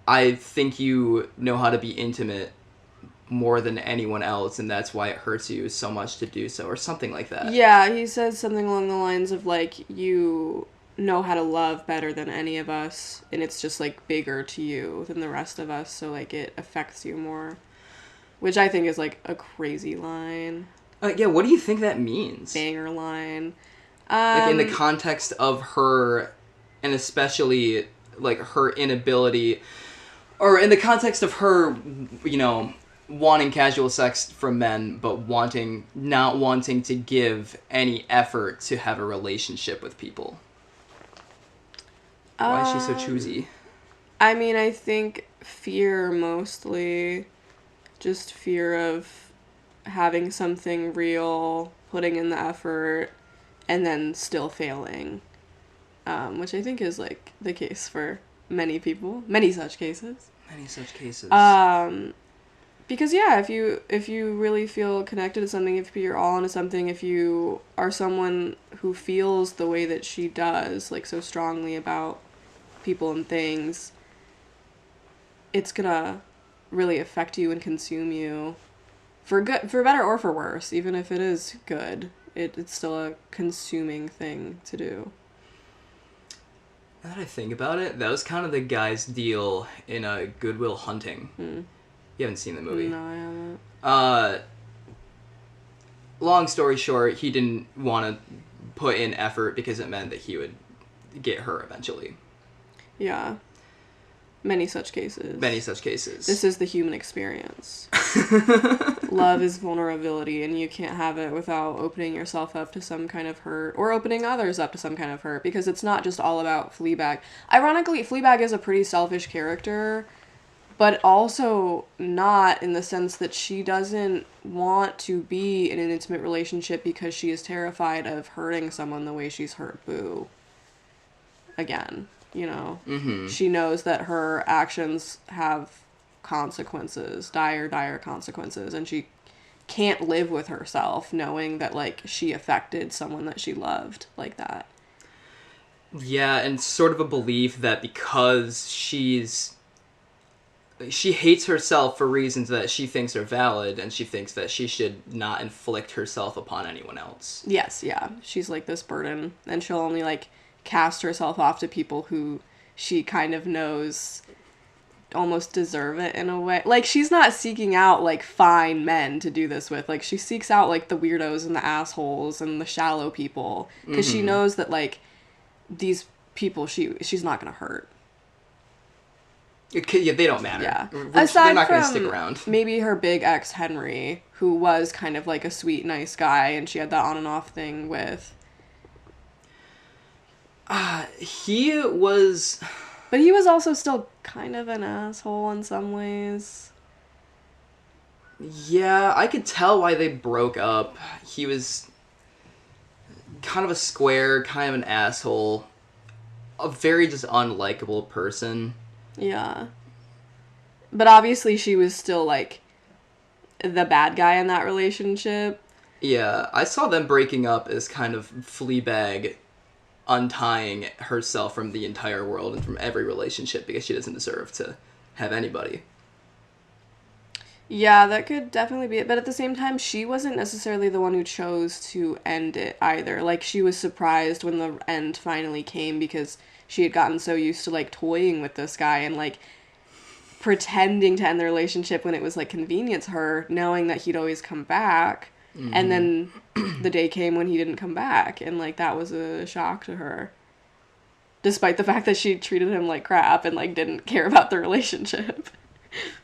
Speaker 1: I think you know how to be intimate more than anyone else, and that's why it hurts you so much to do so, or something like that.
Speaker 2: Yeah, he says something along the lines of, like, you know how to love better than any of us, and it's just, like, bigger to you than the rest of us, so, like, it affects you more. Which I think is, like, a crazy line.
Speaker 1: Yeah, what do you think that means?
Speaker 2: Banger line.
Speaker 1: Like, in the context of her, and especially, like, her inability, or in the context of her, you know, wanting casual sex from men, but not wanting to give any effort to have a relationship with people. Why is she so choosy?
Speaker 2: I mean, I think fear mostly. Just fear of having something real, putting in the effort, and then still failing. Which I think is, like, the case for many people. Many such cases.
Speaker 1: Many such cases.
Speaker 2: Because, yeah, if you really feel connected to something, if you're all into something, if you are someone who feels the way that she does, like, so strongly about people and things, it's gonna really affect you and consume you for better or for worse. Even if it is good, it's still a consuming thing to do.
Speaker 1: Now that I think about it, that was kind of the guy's deal in Good Will Hunting. You haven't seen the movie.
Speaker 2: No, I haven't.
Speaker 1: Long story short, he didn't want to put in effort because it meant that he would get her eventually.
Speaker 2: Yeah. Many such cases.
Speaker 1: Many such cases.
Speaker 2: This is the human experience. Love is vulnerability, and you can't have it without opening yourself up to some kind of hurt, or opening others up to some kind of hurt, because it's not just all about Fleabag. Ironically, Fleabag is a pretty selfish character, but also not in the sense that she doesn't want to be in an intimate relationship because she is terrified of hurting someone the way she's hurt Boo. Again. You know, She knows that her actions have consequences, dire consequences, and she can't live with herself knowing that, like, she affected someone that she loved like that.
Speaker 1: Yeah, and sort of a belief that because she hates herself for reasons that she thinks are valid, and she thinks that she should not inflict herself upon anyone else.
Speaker 2: Yes, yeah. She's, like, this burden, and she'll only, like, cast herself off to people who she kind of knows almost deserve it in a way. Like, she's not seeking out, like, fine men to do this with. Like, she seeks out, like, the weirdos and the assholes and the shallow people. Because she knows that, like, these people she's not gonna hurt.
Speaker 1: Yeah, they don't matter.
Speaker 2: Yeah.
Speaker 1: They're not going to stick around.
Speaker 2: Maybe her big ex, Henry, who was kind of, like, a sweet, nice guy, and she had that on and off thing with...
Speaker 1: He was...
Speaker 2: But he was also still kind of an asshole in some ways.
Speaker 1: Yeah, I could tell why they broke up. He was kind of a square, kind of an asshole. A very just unlikable person.
Speaker 2: Yeah. But obviously she was still, like, the bad guy in that relationship.
Speaker 1: Yeah, I saw them breaking up as kind of Fleabag untying herself from the entire world and from every relationship because she doesn't deserve to have anybody.
Speaker 2: Yeah, that could definitely be it. But at the same time, she wasn't necessarily the one who chose to end it either. Like, she was surprised when the end finally came because she had gotten so used to, like, toying with this guy and, like, pretending to end the relationship when it was, like, convenient to her, knowing that he'd always come back. And then the day came when he didn't come back. And, like, that was a shock to her. Despite the fact that she treated him like crap and, like, didn't care about the relationship.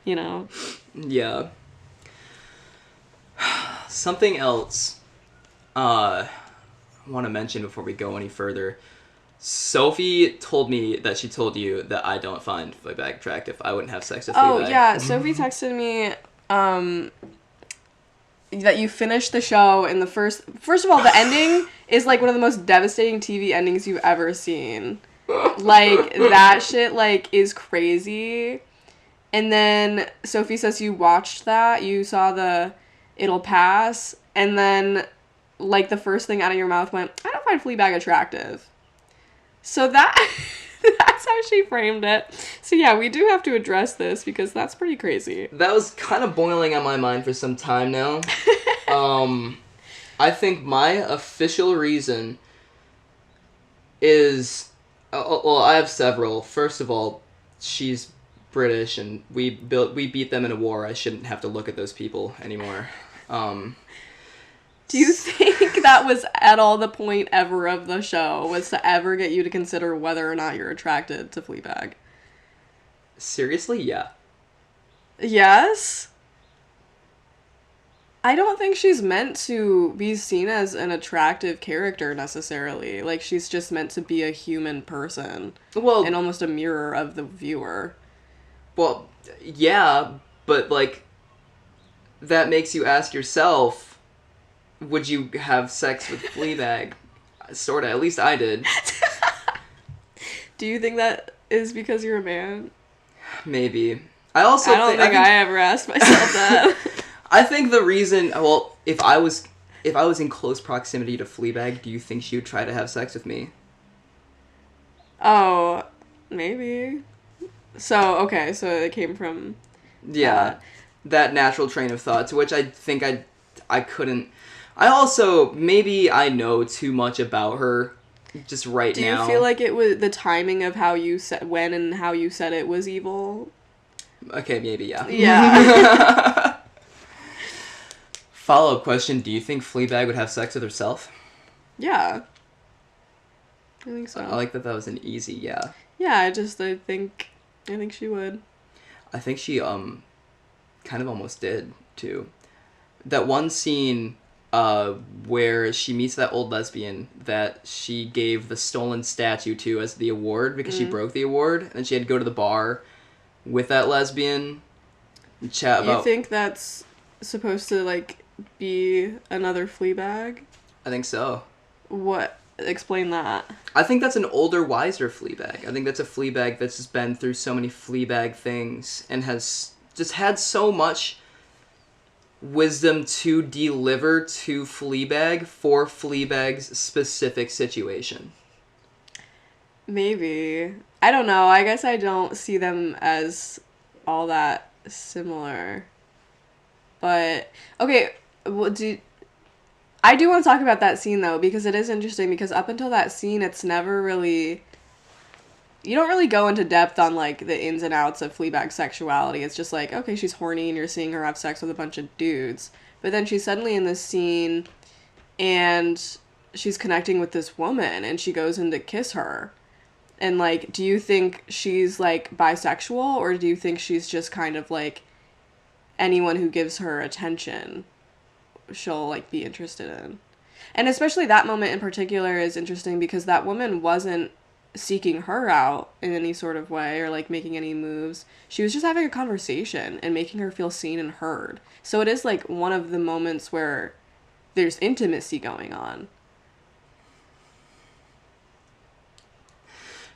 Speaker 2: You know?
Speaker 1: Yeah. Something else I want to mention before we go any further. Sophie told me that she told you that I don't find Fleabag attractive. I wouldn't have sex with Fleabag.
Speaker 2: Oh, yeah. Sophie texted me that you finished the show in the first of all, the ending is like one of the most devastating TV endings you've ever seen. Like, that shit, like, is crazy. And then Sophie says you watched that, you saw the it'll pass, and then, like, the first thing out of your mouth went, I don't find Fleabag attractive. So that that's how she framed it. So yeah, we do have to address this because that's pretty crazy.
Speaker 1: That was kind of boiling on my mind for some time now. I think my official reason is, well, I have several. First of all, she's British, and we beat them in a war. I shouldn't have to look at those people anymore.
Speaker 2: Do you think that was at all the point ever of the show, was to ever get you to consider whether or not you're attracted to Fleabag?
Speaker 1: Seriously, yeah.
Speaker 2: Yes? I don't think she's meant to be seen as an attractive character necessarily. Like, she's just meant to be a human person.
Speaker 1: Well,
Speaker 2: and almost a mirror of the viewer.
Speaker 1: Well, yeah, but, like, that makes you ask yourself, would you have sex with Fleabag? Sorta, at least I did.
Speaker 2: Do you think that is because you're a man?
Speaker 1: Maybe. I don't
Speaker 2: think I ever asked myself that.
Speaker 1: I think the reason, well, if I was in close proximity to Fleabag, do you think she would try to have sex with me?
Speaker 2: Oh, maybe. So, okay, so it came from...
Speaker 1: Yeah, that natural train of thought, to which I think I couldn't... I also, maybe I know too much about her just right now.
Speaker 2: Do you feel like it was the timing of how you said, when and how you said it was evil?
Speaker 1: Okay, maybe, yeah.
Speaker 2: Yeah.
Speaker 1: Follow-up question, do you think Fleabag would have sex with herself?
Speaker 2: Yeah. I think so.
Speaker 1: I like that was an easy yeah.
Speaker 2: Yeah, I think she would.
Speaker 1: I think she, kind of almost did, too. That one scene, where she meets that old lesbian that she gave the stolen statue to as the award because she broke the award, and she had to go to the bar with that lesbian and chat about...
Speaker 2: You think that's supposed to, like, be another Fleabag?
Speaker 1: I think so.
Speaker 2: What? Explain that.
Speaker 1: I think that's an older, wiser Fleabag. I think that's a Fleabag that's just been through so many Fleabag things and has just had so much wisdom to deliver to Fleabag for Fleabag's specific situation.
Speaker 2: Maybe. I don't know. I guess I don't see them as all that similar. But, okay, I do want to talk about that scene, though, because it is interesting, because up until that scene, it's never really... You don't really go into depth on, like, the ins and outs of Fleabag's sexuality. It's just like, okay, she's horny and you're seeing her have sex with a bunch of dudes. But then she's suddenly in this scene and she's connecting with this woman and she goes in to kiss her. And, like, do you think she's, like, bisexual, or do you think she's just kind of, like, anyone who gives her attention she'll, like, be interested in? And especially that moment in particular is interesting because that woman wasn't seeking her out in any sort of way or, like, making any moves. She was just having a conversation and making her feel seen and heard. So it is, like, one of the moments where there's intimacy going on.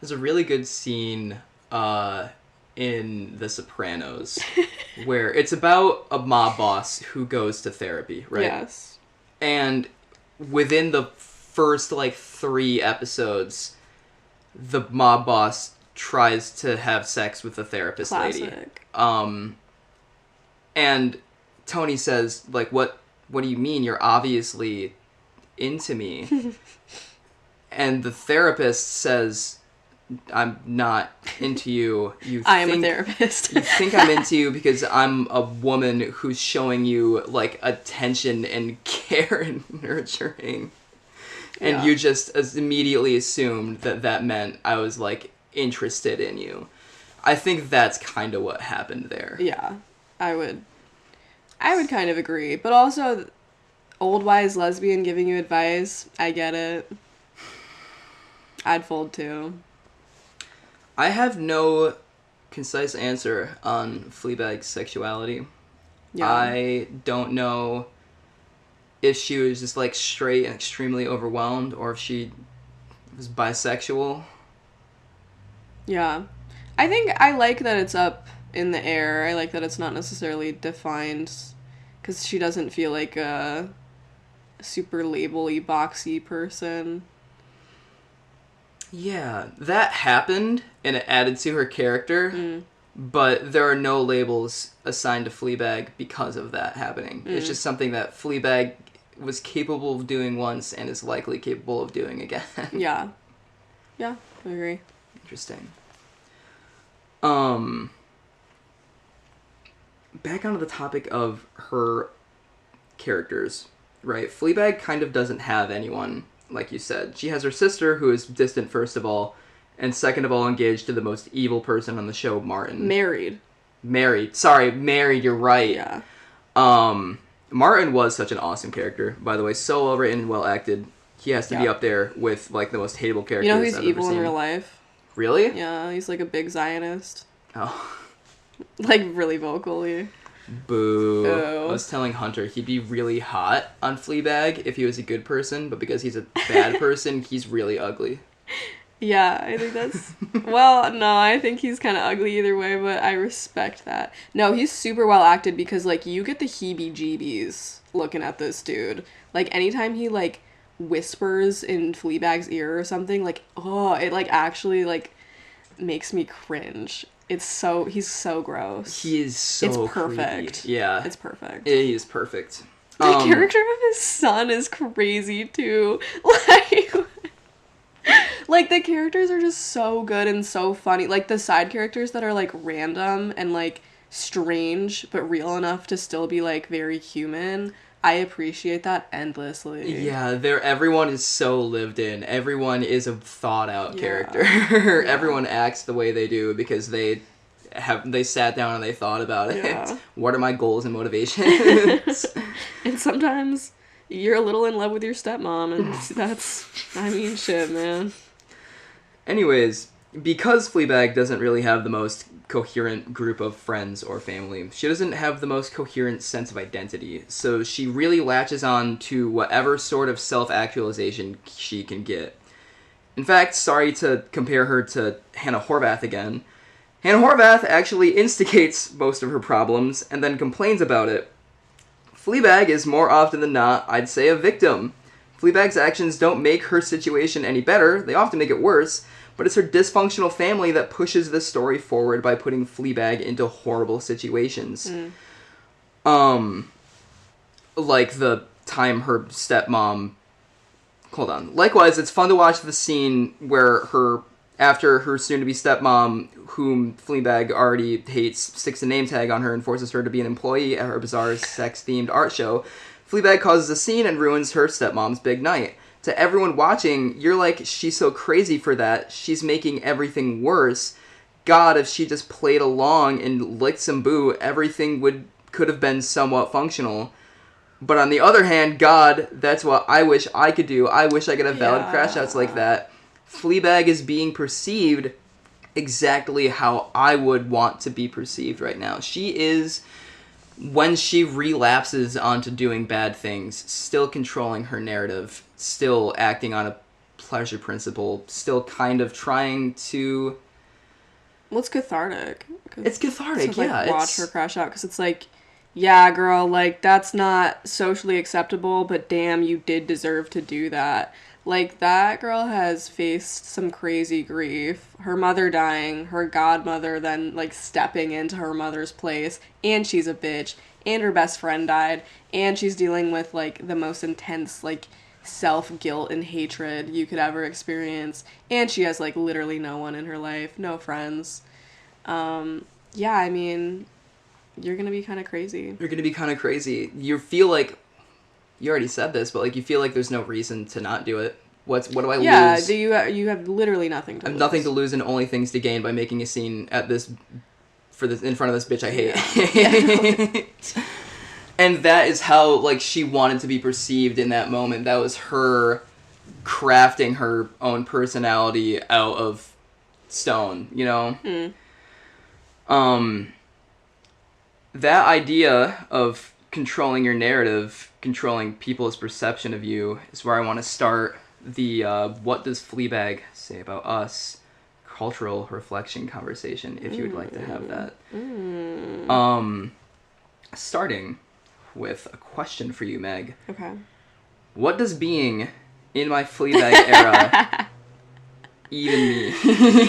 Speaker 1: There's a really good scene in The Sopranos where it's about a mob boss who goes to therapy, right?
Speaker 2: Yes.
Speaker 1: And within the first, like, 3 episodes, the mob boss tries to have sex with the therapist lady.
Speaker 2: Classic.
Speaker 1: And Tony says, like, what do you mean? You're obviously into me. And the therapist says, I'm not into you.
Speaker 2: I am a therapist.
Speaker 1: You think I'm into you because I'm a woman who's showing you, like, attention and care and nurturing. And you just immediately assumed that meant I was, like, interested in you. I think that's kind of what happened there.
Speaker 2: Yeah, I would kind of agree. But also, old wise lesbian giving you advice, I get it. I'd fold too.
Speaker 1: I have no concise answer on Fleabag's sexuality. Yeah. I don't know if she was just, like, straight and extremely overwhelmed, or if she was bisexual.
Speaker 2: Yeah. I think I like that it's up in the air. I like that it's not necessarily defined, because she doesn't feel like a super label-y, boxy person.
Speaker 1: Yeah, that happened, and it added to her character, but there are no labels assigned to Fleabag because of that happening. It's just something that Fleabag was capable of doing once and is likely capable of doing again.
Speaker 2: Yeah. Yeah, I agree.
Speaker 1: Interesting. Back onto the topic of her characters, right? Fleabag kind of doesn't have anyone, like you said. She has her sister, who is distant, first of all, and second of all, engaged to the most evil person on the show, Martin.
Speaker 2: Married.
Speaker 1: Sorry, married, you're right.
Speaker 2: Yeah.
Speaker 1: Martin was such an awesome character, by the way. So well written, well acted. He has to be up there with, like, the most hateable characters
Speaker 2: You know who's
Speaker 1: I've
Speaker 2: evil
Speaker 1: ever seen.
Speaker 2: in real life?
Speaker 1: Really?
Speaker 2: Yeah, he's, like, a big Zionist.
Speaker 1: Oh.
Speaker 2: Like, really vocally.
Speaker 1: Boo.
Speaker 2: Oh.
Speaker 1: I was telling Hunter he'd be really hot on Fleabag if he was a good person, but because he's a bad person, he's really ugly.
Speaker 2: Yeah, I think that's... Well, no, I think he's kind of ugly either way, but I respect that. No, he's super well acted because, like, you get the heebie-jeebies looking at this dude. Like, anytime he, like, whispers in Fleabag's ear or something, like, oh, it, like, actually, like, makes me cringe. He's so gross.
Speaker 1: He is so
Speaker 2: It's perfect.
Speaker 1: Creepy. Yeah.
Speaker 2: It's perfect.
Speaker 1: He is perfect.
Speaker 2: The character of his son is crazy, too. Like, the characters are just so good and so funny. Like, the side characters that are, like, random and, like, strange, but real enough to still be, like, very human. I appreciate that endlessly.
Speaker 1: Yeah, everyone is so lived in. Everyone is a thought out character.
Speaker 2: Yeah.
Speaker 1: Everyone acts the way they do because they sat down and they thought about it.
Speaker 2: Yeah.
Speaker 1: What are my goals and motivations?
Speaker 2: And sometimes you're a little in love with your stepmom, and that's, I mean, shit, man.
Speaker 1: Anyways, because Fleabag doesn't really have the most coherent group of friends or family, she doesn't have the most coherent sense of identity, so she really latches on to whatever sort of self-actualization she can get. In fact, sorry to compare her to Hannah Horvath again, Hannah Horvath actually instigates most of her problems and then complains about it. Fleabag is more often than not, I'd say, a victim. Fleabag's actions don't make her situation any better, they often make it worse, but it's her dysfunctional family that pushes the story forward by putting Fleabag into horrible situations. Like the time her stepmom... Hold on. Likewise, it's fun to watch the scene where after her soon-to-be stepmom, whom Fleabag already hates, sticks a name tag on her and forces her to be an employee at her bizarre sex-themed art show, Fleabag causes a scene and ruins her stepmom's big night. To everyone watching, you're like, she's so crazy for that. She's making everything worse. God, if she just played along and licked some boo, everything could have been somewhat functional. But on the other hand, God, that's what I wish I could do. I wish I could have valid crash outs like that. Fleabag is being perceived exactly how I would want to be perceived right now. She is, when she relapses onto doing bad things, still controlling her narrative, still acting on a pleasure principle, still kind of trying to...
Speaker 2: Well, it's cathartic.
Speaker 1: It's cathartic,
Speaker 2: to, like,
Speaker 1: yeah.
Speaker 2: Watch her crash out, because it's like, yeah, girl, like, that's not socially acceptable, but damn, you did deserve to do that. Like, that girl has faced some crazy grief. Her mother dying, her godmother then, like, stepping into her mother's place, and she's a bitch, and her best friend died, and she's dealing with, like, the most intense, like, self-guilt and hatred you could ever experience, and she has, like, literally no one in her life, no friends. Yeah, I mean, you're gonna be kind of crazy.
Speaker 1: You're gonna be kind of crazy. You feel like you already said this, but like you feel like there's no reason to not do it. What do I lose?
Speaker 2: Yeah, you have literally nothing to
Speaker 1: I have
Speaker 2: lose.
Speaker 1: nothing to lose and only things to gain by making a scene at this in front of this bitch I hate.
Speaker 2: Yeah.
Speaker 1: And that is how like she wanted to be perceived in that moment. That was her crafting her own personality out of stone, you know? That idea of controlling your narrative, controlling people's perception of you, is where I want to start the what does Fleabag say about us cultural reflection conversation, if you would like to have that. Starting with a question for you, Meg.
Speaker 2: Okay.
Speaker 1: What does being in my Fleabag era even mean?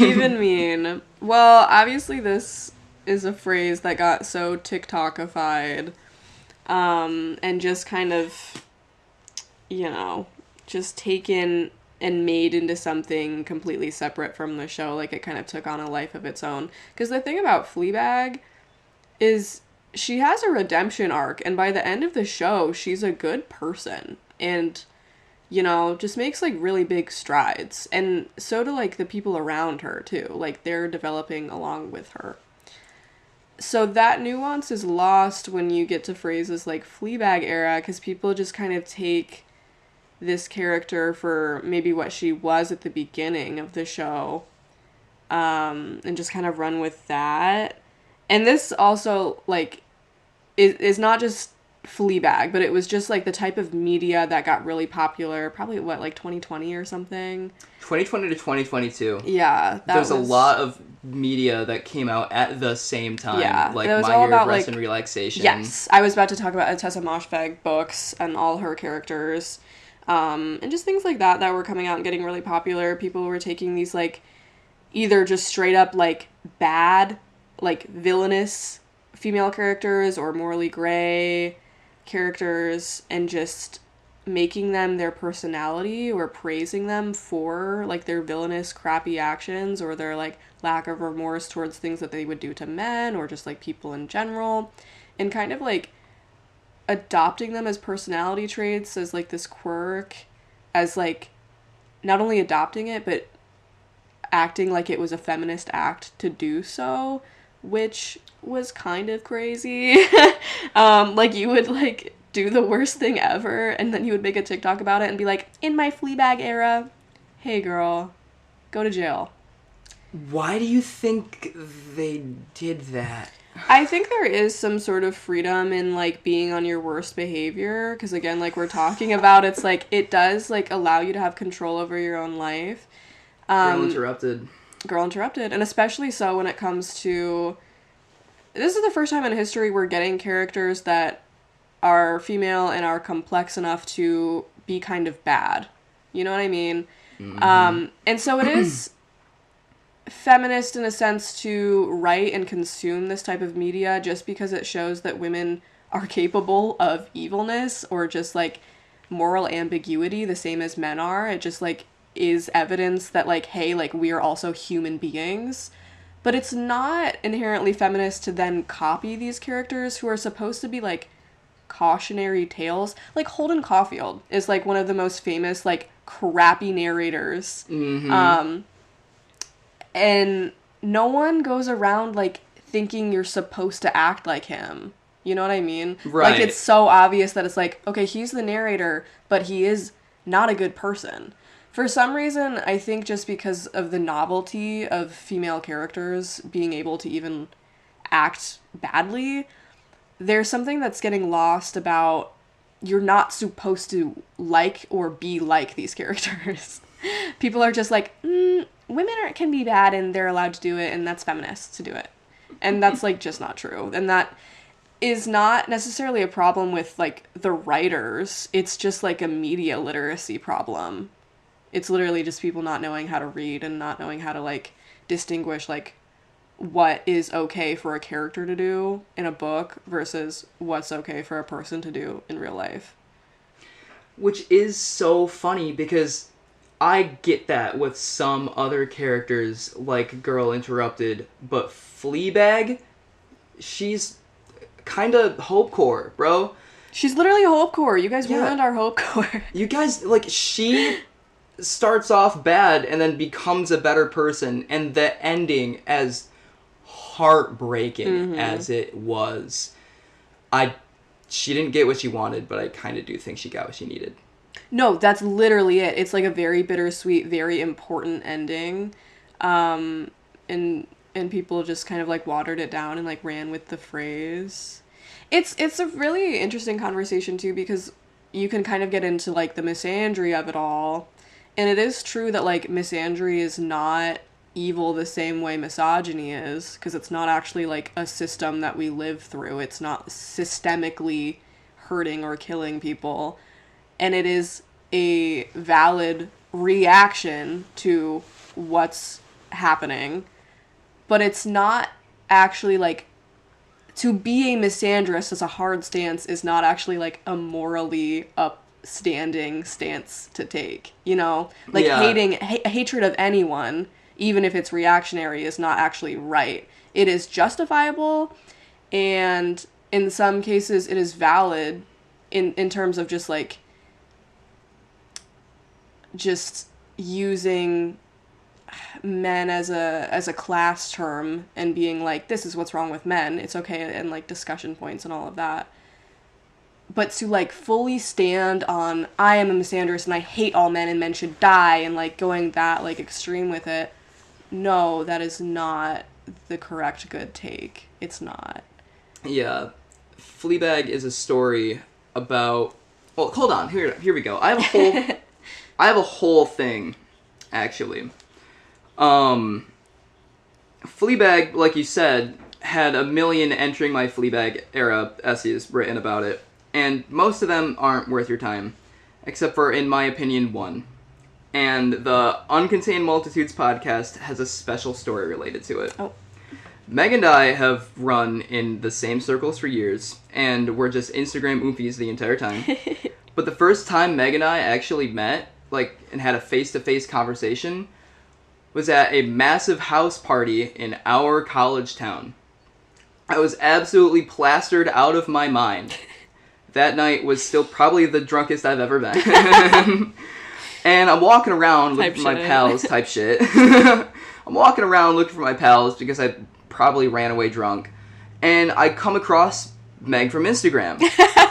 Speaker 2: Even mean. Well, obviously this is a phrase that got so TikTokified, and just kind of, you know, just taken and made into something completely separate from the show. Like, it kind of took on a life of its own. Because the thing about Fleabag is she has a redemption arc, and by the end of the show, she's a good person. And, you know, just makes, like, really big strides. And so do, like, the people around her, too. Like, they're developing along with her. So that nuance is lost when you get to phrases like Fleabag era, because people just kind of take this character for maybe what she was at the beginning of the show, and just kind of run with that. And this also, like, is not just Fleabag, but it was just, like, the type of media that got really popular, probably, what, like, 2020 or something?
Speaker 1: 2020 to 2022.
Speaker 2: Yeah.
Speaker 1: There's a lot of media that came out at the same time.
Speaker 2: Yeah.
Speaker 1: Like
Speaker 2: it was
Speaker 1: My
Speaker 2: all
Speaker 1: Year
Speaker 2: about,
Speaker 1: of Rest
Speaker 2: like,
Speaker 1: and Relaxation.
Speaker 2: Yes. I was about to talk about Tessa Moshfegh books and all her characters. And just things like that were coming out and getting really popular. People were taking these, like, either just straight up, like, bad, like, villainous female characters or morally gray characters and just making them their personality or praising them for, like, their villainous, crappy actions or their, like, lack of remorse towards things that they would do to men or just, like, people in general. And kind of, like, adopting them as personality traits, as, like, this quirk, as, like, not only adopting it, but acting like it was a feminist act to do so, which was kind of crazy. Like, you would, like, do the worst thing ever, and then you would make a TikTok about it and be like, in my Fleabag era, hey girl, go to jail.
Speaker 1: Why do you think they did that?
Speaker 2: I think there is some sort of freedom in, like, being on your worst behavior, because, again, like we're talking about, it's, like, it does, like, allow you to have control over your own life.
Speaker 1: Girl interrupted.
Speaker 2: Girl interrupted. And especially so when it comes to... This is the first time in history we're getting characters that are female and are complex enough to be kind of bad. You know what I mean? Mm-hmm. And so it is feminist in a sense to write and consume this type of media just because it shows that women are capable of evilness or just, like, moral ambiguity the same as men are. It just, like, is evidence that, like, hey, like, we are also human beings. But it's not inherently feminist to then copy these characters who are supposed to be, like, cautionary tales. Like, Holden Caulfield is, like, one of the most famous, like, crappy narrators.
Speaker 1: Mm-hmm.
Speaker 2: And no one goes around, like, thinking you're supposed to act like him. You know what I mean?
Speaker 1: Right.
Speaker 2: Like, it's so obvious that it's like, okay, he's the narrator, but he is not a good person. For some reason, I think just because of the novelty of female characters being able to even act badly, there's something that's getting lost about you're not supposed to like or be like these characters. People are just like, can be bad and they're allowed to do it and that's feminist to do it. And that's, like, just not true. And that is not necessarily a problem with, like, the writers. It's just, like, a media literacy problem. It's literally just people not knowing how to read and not knowing how to, like, distinguish, like, what is okay for a character to do in a book versus what's okay for a person to do in real life.
Speaker 1: Which is so funny because I get that with some other characters, like Girl Interrupted, but Fleabag, she's kind of hopecore, bro.
Speaker 2: She's literally hopecore. You guys ruined our hopecore.
Speaker 1: You guys, like, she starts off bad and then becomes a better person, and the ending, as heartbreaking as it was, she didn't get what she wanted, but I kind of do think she got what she needed.
Speaker 2: No, that's literally it. It's like a very bittersweet, very important ending. And people just kind of like watered it down and like ran with the phrase. It's a really interesting conversation too, because you can kind of get into like the misandry of it all. And it is true that like misandry is not evil the same way misogyny is, because it's not actually like a system that we live through. It's not systemically hurting or killing people. And it is a valid reaction to what's happening. But it's not actually like, to be a misandrist as a hard stance is not actually like a morally upstanding stance to take, you know? Like hatred of anyone, even if it's reactionary, is not actually right. It is justifiable, and in some cases it is valid in terms of just like just using men as a class term and being like, this is what's wrong with men, it's okay, and like discussion points and all of that. But to like fully stand on, I am a misandrist and I hate all men and men should die, and like going that like extreme with it, no, that is not the correct good take. It's not.
Speaker 1: Yeah. Fleabag is a story about... Well, hold on. Here we go. I have a whole thing, actually. Fleabag, like you said, had a million Entering My Fleabag era essays written about it, and most of them aren't worth your time, except for, in my opinion, one. And the Uncontained Multitudes podcast has a special story related to it.
Speaker 2: Oh.
Speaker 1: Meg and I have run in the same circles for years, and we're just Instagram oompies the entire time. But the first time Meg and I actually met, like, and had a face-to-face conversation, was at a massive house party in our college town. I was absolutely plastered out of my mind. That night was still probably the drunkest I've ever been. And I'm walking around looking for my pals, type shit. I'm walking around looking for my pals because I probably ran away drunk. And I come across Meg from Instagram.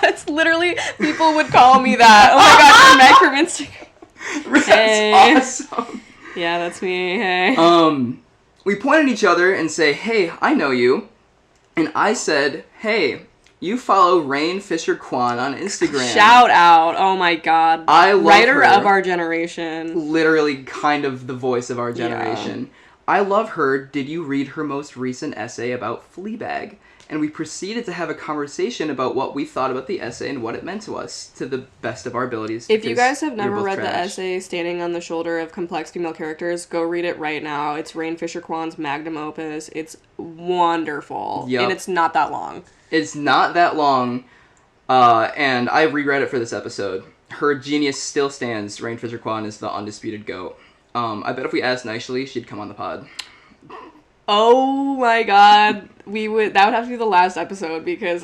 Speaker 2: That's literally, people would call me that. Oh my god, you're Meg from Instagram.
Speaker 1: That's awesome.
Speaker 2: Yeah, that's me. Hey.
Speaker 1: We point at each other and say, hey, I know you. And I said, hey, you follow Rain Fisher Kwan on Instagram.
Speaker 2: Shout out. Oh my god.
Speaker 1: I love
Speaker 2: Writer
Speaker 1: her.
Speaker 2: of our generation.
Speaker 1: Literally kind of the voice of our generation. Yeah. I love her. Did you read her most recent essay about Fleabag? And we proceeded to have a conversation about what we thought about the essay and what it meant to us, to the best of our abilities.
Speaker 2: If you guys have never read the essay Standing on the Shoulder of Complex Female Characters, go read it right now. It's Rain Fisher Kwan's magnum opus. It's wonderful. Yep. And it's not that long.
Speaker 1: It's not that long, and I reread it for this episode. Her genius still stands. Rain Fisher Kwan is the undisputed GOAT. I bet if we asked nicely, she'd come on the pod.
Speaker 2: Oh my god. That would have to be the last episode, because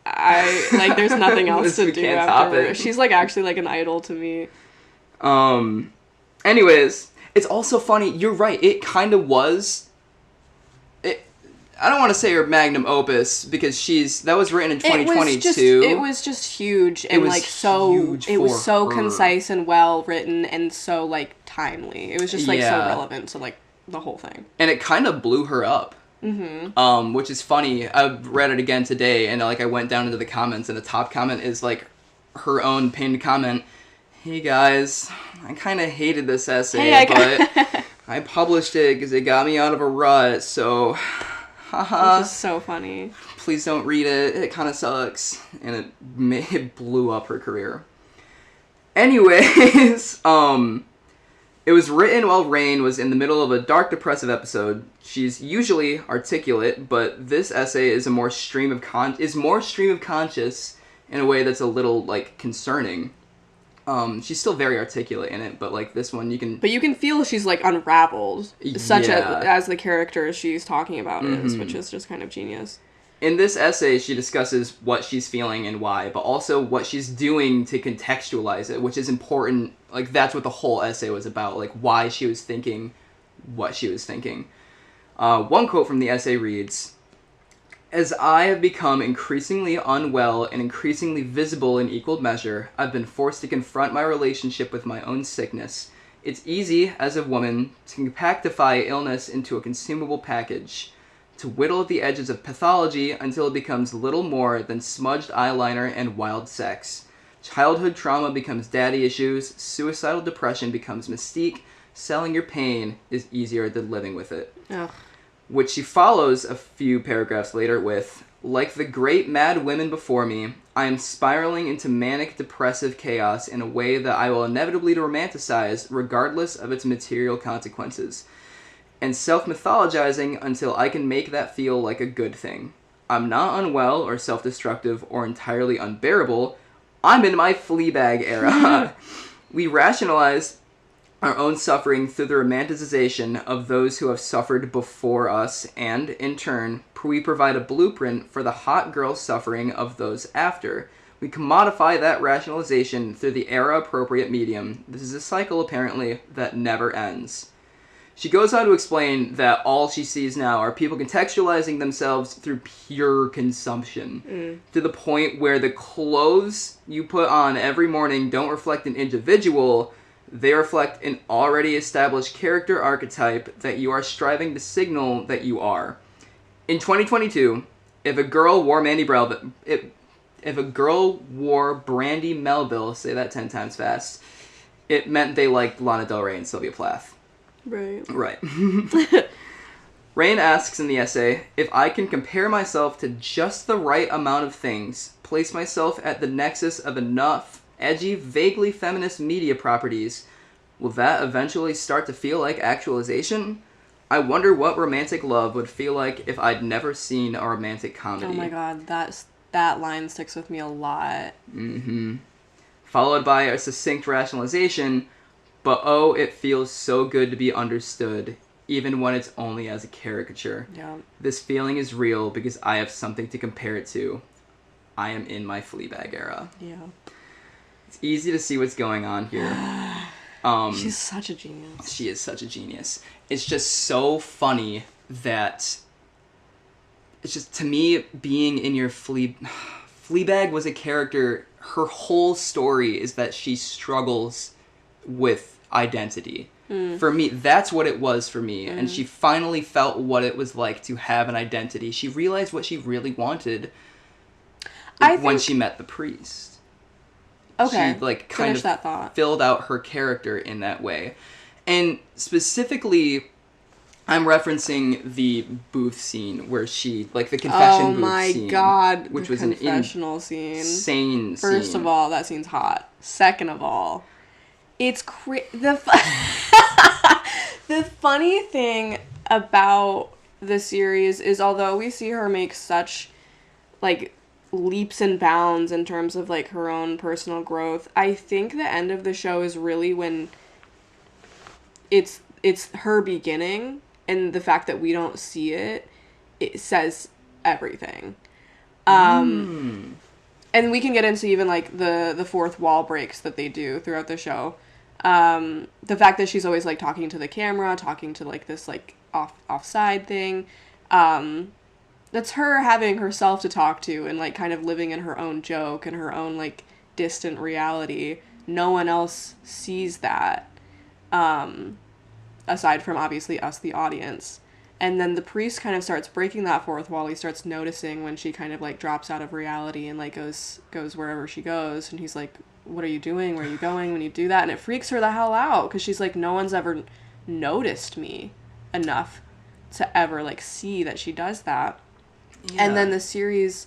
Speaker 2: there's nothing else to do after. She's like actually like an idol to me.
Speaker 1: Anyways, it's also funny, you're right, it kind of was... I don't want to say her magnum opus, because that was written in 2022.
Speaker 2: It was just huge, and it was so concise and well written and so like timely. It was just like so relevant to like the whole thing. And
Speaker 1: it kind of blew her up. Mm-hmm. Which is funny. I read it again today, and like I went down into the comments, and the top comment is like her own pinned comment. Hey guys, I kind of hated this essay, but I published it because it got me out of a rut, so
Speaker 2: Which is so funny.
Speaker 1: Please don't read it. It kind of sucks. And it blew up her career. Anyways, it was written while Rain was in the middle of a dark, depressive episode. She's usually articulate, but this essay is more stream of conscious in a way that's a little, like, concerning. She's still very articulate in it, but, like, this one you can...
Speaker 2: But you can feel she's, like, unraveled, such
Speaker 1: Yeah.
Speaker 2: as the character she's talking about is, which is just kind of genius.
Speaker 1: In this essay, she discusses what she's feeling and why, but also what she's doing to contextualize it, which is important. Like, that's what the whole essay was about, like, why she was thinking what she was thinking. One quote from the essay reads, "As I have become increasingly unwell and increasingly visible in equal measure, I've been forced to confront my relationship with my own sickness. It's easy, as a woman, to compactify illness into a consumable package, to whittle at the edges of pathology until it becomes little more than smudged eyeliner and wild sex. Childhood trauma becomes daddy issues, suicidal depression becomes mystique, selling your pain is easier than living with it."
Speaker 2: Ugh.
Speaker 1: Which she follows a few paragraphs later with, "Like the great mad women before me, I am spiraling into manic depressive chaos in a way that I will inevitably romanticize regardless of its material consequences, and self-mythologizing until I can make that feel like a good thing. I'm not unwell or self-destructive or entirely unbearable. I'm in my Fleabag era." We rationalize our own suffering through the romanticization of those who have suffered before us, and, in turn, we provide a blueprint for the hot girl suffering of those after. We commodify that rationalization through the era-appropriate medium. This is a cycle, apparently, that never ends. She goes on to explain that all she sees now are people contextualizing themselves through pure consumption, to the point where the clothes you put on every morning don't reflect an individual. They reflect an already established character archetype that you are striving to signal that you are. In 2022, if a girl wore Brandy Melville, say that 10 times fast, it meant they liked Lana Del Rey and Sylvia Plath. Right. Rain asks in the essay, "If I can compare myself to just the right amount of things, place myself at the nexus of enough edgy, vaguely feminist media properties, will that eventually start to feel like actualization? I wonder what romantic love would feel like if I'd never seen a romantic comedy."
Speaker 2: Oh my god, that line sticks with me a lot.
Speaker 1: Followed by a succinct rationalization, "But oh, it feels so good to be understood, even when it's only as a caricature.
Speaker 2: Yeah.
Speaker 1: This feeling is real because I have something to compare it to. I am in my Fleabag era."
Speaker 2: Yeah.
Speaker 1: It's easy to see what's going on here.
Speaker 2: She's such a genius.
Speaker 1: She is such a genius. It's just so funny that... It's just, to me, being in your Fleabag was a character... Her whole story is that she struggles with identity. For me, that's what it was for me. And she finally felt what it was like to have an identity. She realized what she really wanted when she met the priest.
Speaker 2: Okay.
Speaker 1: She, like, kind of
Speaker 2: that thought.
Speaker 1: filled out her character in that way. And specifically, I'm referencing the booth scene where she, like, the confession booth scene.
Speaker 2: Oh my god,
Speaker 1: which
Speaker 2: the
Speaker 1: was an
Speaker 2: confessional scene.
Speaker 1: Insane scene.
Speaker 2: First of all, that scene's hot. Second of all, it's the funny thing about the series is, although we see her make such, like, leaps and bounds in terms of, like, her own personal growth, I think the end of the show is really when it's her beginning, and the fact that we don't see it says everything. And we can get into even, like, the fourth wall breaks that they do throughout the show. The fact that she's always, like, talking to the camera, talking to, like, this, like, offside thing, that's her having herself to talk to and, like, kind of living in her own joke and her own, like, distant reality. No one else sees that, aside from, obviously, us, the audience. And then the priest kind of starts breaking that fourth wall. He starts noticing when she kind of, like, drops out of reality and, like, goes wherever she goes. And he's like, "What are you doing? Where are you going when you do that?" And it freaks her the hell out because she's like, no one's ever noticed me enough to ever, like, see that she does that.
Speaker 1: Yeah.
Speaker 2: And then the series...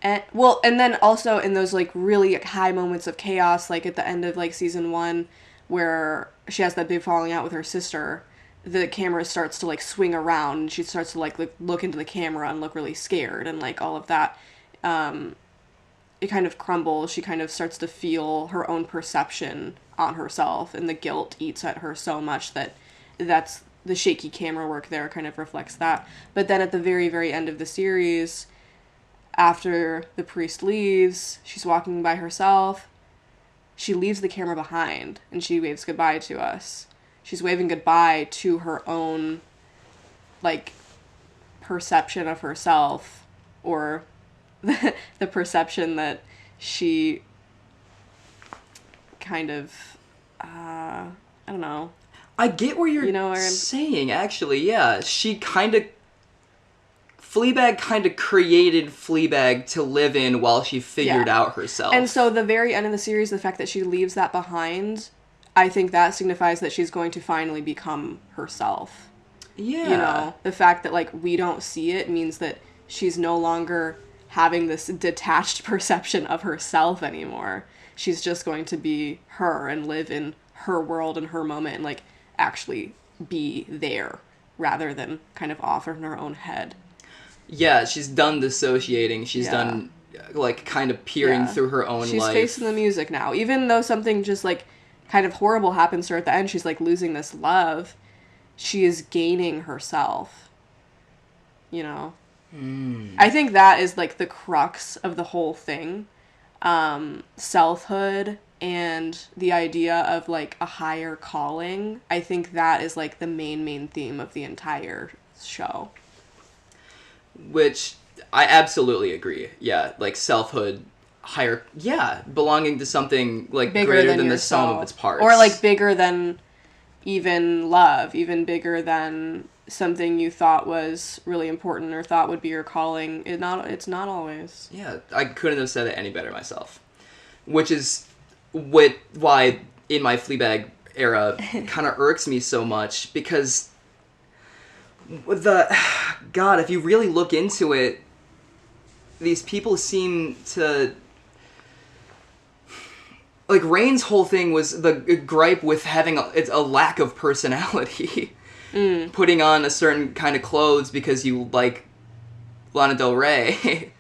Speaker 2: And then also in those, like, really high moments of chaos, like, at the end of, like, season 1, where she has that big falling out with her sister, the camera starts to, like, swing around, and she starts to, like, look into the camera and look really scared, and, like, all of that. It kind of crumbles. She kind of starts to feel her own perception on herself, and the guilt eats at her so much that's the shaky camera work there kind of reflects that. But then at the very, very end of the series, after the priest leaves, she's walking by herself. She leaves the camera behind, and she waves goodbye to us. She's waving goodbye to her own, like, perception of herself, or the perception that she kind of, I don't know.
Speaker 1: I get where you're saying, actually, yeah. Fleabag kind of created Fleabag to live in while she figured out herself.
Speaker 2: And so the very end of the series, the fact that she leaves that behind, I think that signifies that she's going to finally become herself.
Speaker 1: Yeah.
Speaker 2: You know, the fact that, like, we don't see it means that she's no longer having this detached perception of herself anymore. She's just going to be her and live in her world and her moment and, like, actually be there rather than kind of off in her own head.
Speaker 1: Yeah, she's done dissociating. She's done, like, kind of peering through her own life.
Speaker 2: She's facing the music now. Even though something just, like, kind of horrible happens to her at the end, she's, like, losing this love. She is gaining herself. You know? I think that is, like, the crux of the whole thing. Selfhood and the idea of, like, a higher calling. I think that is, like, the main theme of the entire show.
Speaker 1: Which I absolutely agree. Yeah, like selfhood, higher, belonging to something like
Speaker 2: bigger
Speaker 1: greater than the
Speaker 2: yourself.
Speaker 1: sum of its parts.
Speaker 2: Or like bigger than even love, even bigger than something you thought was really important or thought would be your calling. It's not always.
Speaker 1: Yeah, I couldn't have said it any better myself. Which is why in my Fleabag era kind of irks me so much, because God, if you really look into it, these people seem to, like, Rain's whole thing was the gripe with having a lack of personality. Putting on a certain kind of clothes because you like Lana Del Rey.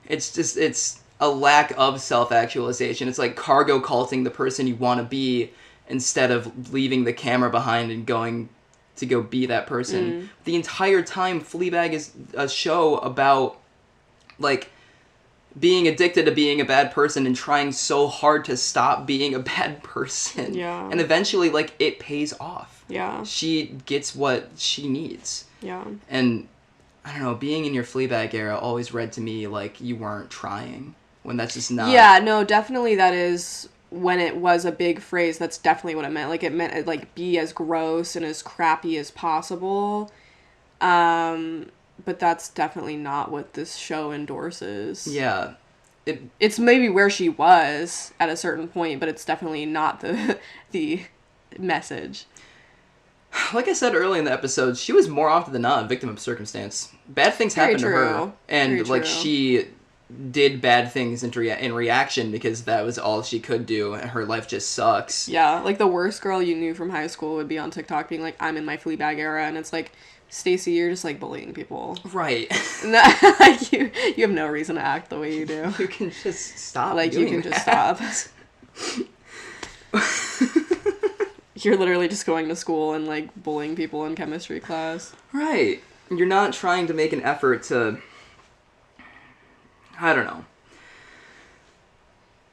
Speaker 1: It's a lack of self-actualization. It's like cargo culting the person you want to be instead of leaving the camera behind and going to go be that person. The entire time, Fleabag is a show about, like, being addicted to being a bad person and trying so hard to stop being a bad person.
Speaker 2: Yeah.
Speaker 1: And eventually, like, it pays off.
Speaker 2: Yeah.
Speaker 1: She gets what she needs.
Speaker 2: Yeah.
Speaker 1: And, I don't know, being in your Fleabag era always read to me like you weren't trying, when that's just not.
Speaker 2: Yeah, no, definitely that is... When it was a big phrase, that's definitely what it meant. Like, it meant, like, be as gross and as crappy as possible. But that's definitely not what this show endorses.
Speaker 1: Yeah.
Speaker 2: It's maybe where she was at a certain point, but it's definitely not the message.
Speaker 1: Like I said early in the episode, she was more often than not a victim of circumstance. Bad things happened to her. And, like, she did bad things in reaction because that was all she could do, and her life just sucks.
Speaker 2: Yeah, like, the worst girl you knew from high school would be on TikTok being like, I'm in my Fleabag era, and it's like, Stacey, you're just, like, bullying people.
Speaker 1: Right.
Speaker 2: Like, you have no reason to act the way you do.
Speaker 1: You can just stop.
Speaker 2: Like, you can just stop. You're literally just going to school and, like, bullying people in chemistry class.
Speaker 1: Right. You're not trying to make an effort to... I don't know.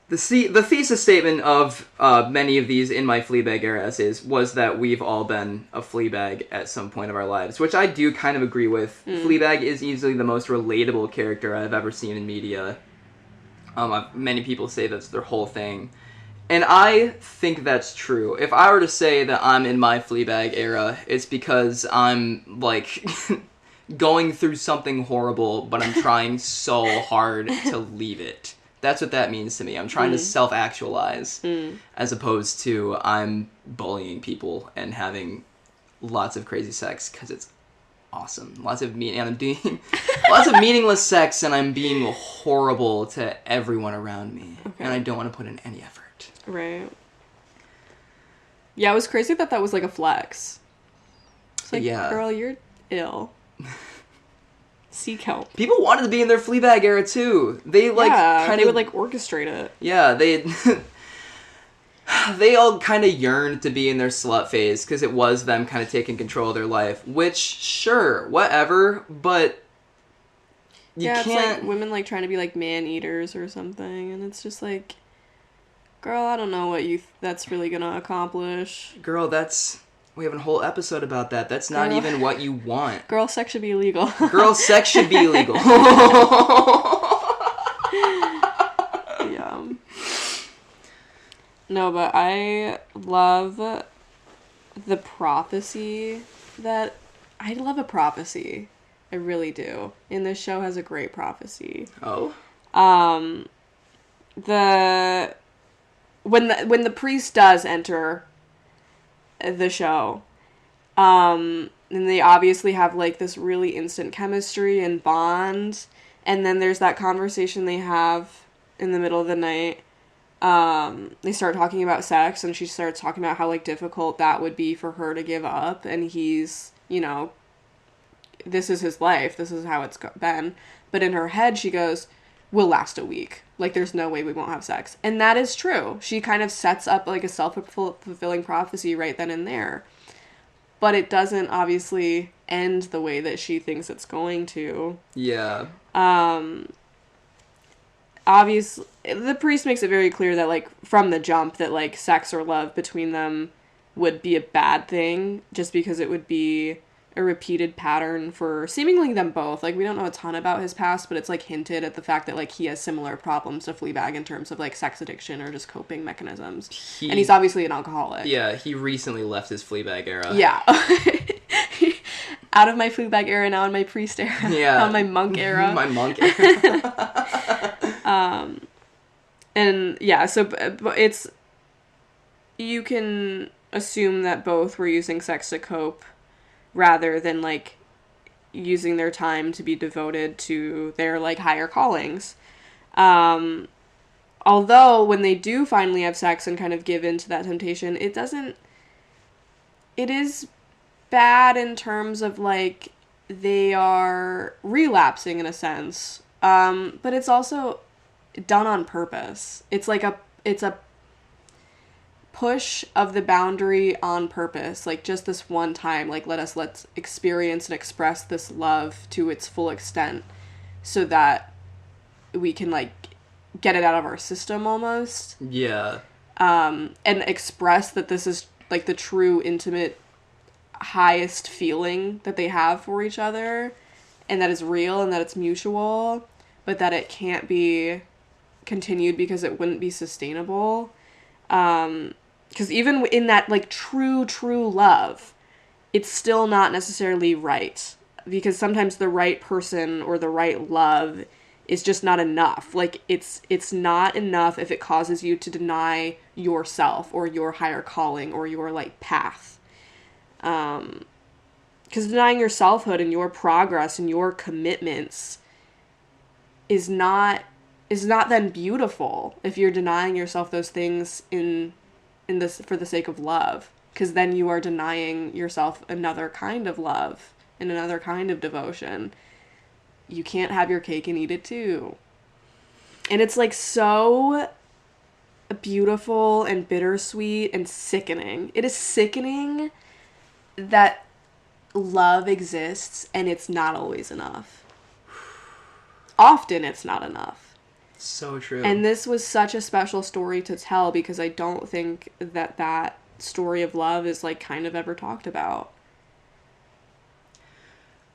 Speaker 1: The thesis statement of many of these in my Fleabag era essays was that we've all been a Fleabag at some point of our lives, which I do kind of agree with. Fleabag is easily the most relatable character I've ever seen in media. Many people say that's their whole thing. And I think that's true. If I were to say that I'm in my Fleabag era, it's because I'm, like... going through something horrible, but I'm trying so hard to leave it. That's what that means to me. I'm trying to self-actualize, as opposed to I'm bullying people and having lots of crazy sex, because it's awesome. Lots of and I'm doing lots of meaningless sex, and I'm being horrible to everyone around me, and I don't want to put in any effort.
Speaker 2: Right. Yeah, it was crazy that was like a flex. It's like, girl, you're ill. Seek help.
Speaker 1: People wanted to be in their Fleabag era too. They would like
Speaker 2: orchestrate it.
Speaker 1: Yeah, they all kind of yearned to be in their slut phase because it was them kind of taking control of their life. Which, sure, whatever, but you can't.
Speaker 2: It's like women like trying to be like man eaters or something, and it's just like, girl, I don't know what that's really gonna accomplish.
Speaker 1: Girl, we have a whole episode about that. That's not even what you want.
Speaker 2: Girl, sex should be illegal.
Speaker 1: Girl, sex should be illegal.
Speaker 2: Yeah. No, but I love the prophecy that... I love a prophecy. I really do. And this show has a great prophecy.
Speaker 1: Oh?
Speaker 2: When the priest does enter the show, and they obviously have like this really instant chemistry and bond, and then there's that conversation they have in the middle of the night. They start talking about sex, and she starts talking about how like difficult that would be for her to give up, and he's, this is his life, this is how it's been, but in her head she goes, we'll last a week. Like, there's no way we won't have sex. And that is true. She kind of sets up, like, a self-fulfilling prophecy right then and there. But it doesn't, obviously, end the way that she thinks it's going to.
Speaker 1: Yeah.
Speaker 2: Obviously, the priest makes it very clear that, like, from the jump, that, like, sex or love between them would be a bad thing, just because it would be a repeated pattern for seemingly them both. Like, we don't know a ton about his past, but it's, like, hinted at the fact that, like, he has similar problems to Fleabag in terms of, like, sex addiction or just coping mechanisms. And he's obviously an alcoholic.
Speaker 1: Yeah, he recently left his Fleabag era.
Speaker 2: Yeah. Out of my Fleabag era, now in my priest era.
Speaker 1: Yeah.
Speaker 2: Now in my monk era.
Speaker 1: My monk era.
Speaker 2: And, yeah, so it's... You can assume that both were using sex to cope, rather than, like, using their time to be devoted to their, like, higher callings. Although, when they do finally have sex and kind of give in to that temptation, it is bad in terms of, like, they are relapsing in a sense. But it's also done on purpose. It's a push of the boundary on purpose, like, just this one time, like, let's experience and express this love to its full extent so that we can, like, get it out of our system almost.
Speaker 1: Yeah.
Speaker 2: And express that this is, like, the true intimate highest feeling that they have for each other, and that it's real and that it's mutual, but that it can't be continued because it wouldn't be sustainable. Because even in that, like, true love, it's still not necessarily right. Because sometimes the right person or the right love is just not enough. Like, it's not enough if it causes you to deny yourself or your higher calling or your, like, path. Because denying your selfhood and your progress and your commitments is not then beautiful if you're denying yourself those things for the sake of love, because then you are denying yourself another kind of love and another kind of devotion. You can't have your cake and eat it too. And it's, like, so beautiful and bittersweet and sickening. It is sickening that love exists and it's not always enough. Often it's not enough.
Speaker 1: So true.
Speaker 2: And this was such a special story to tell, because I don't think that story of love is, like, kind of ever talked about.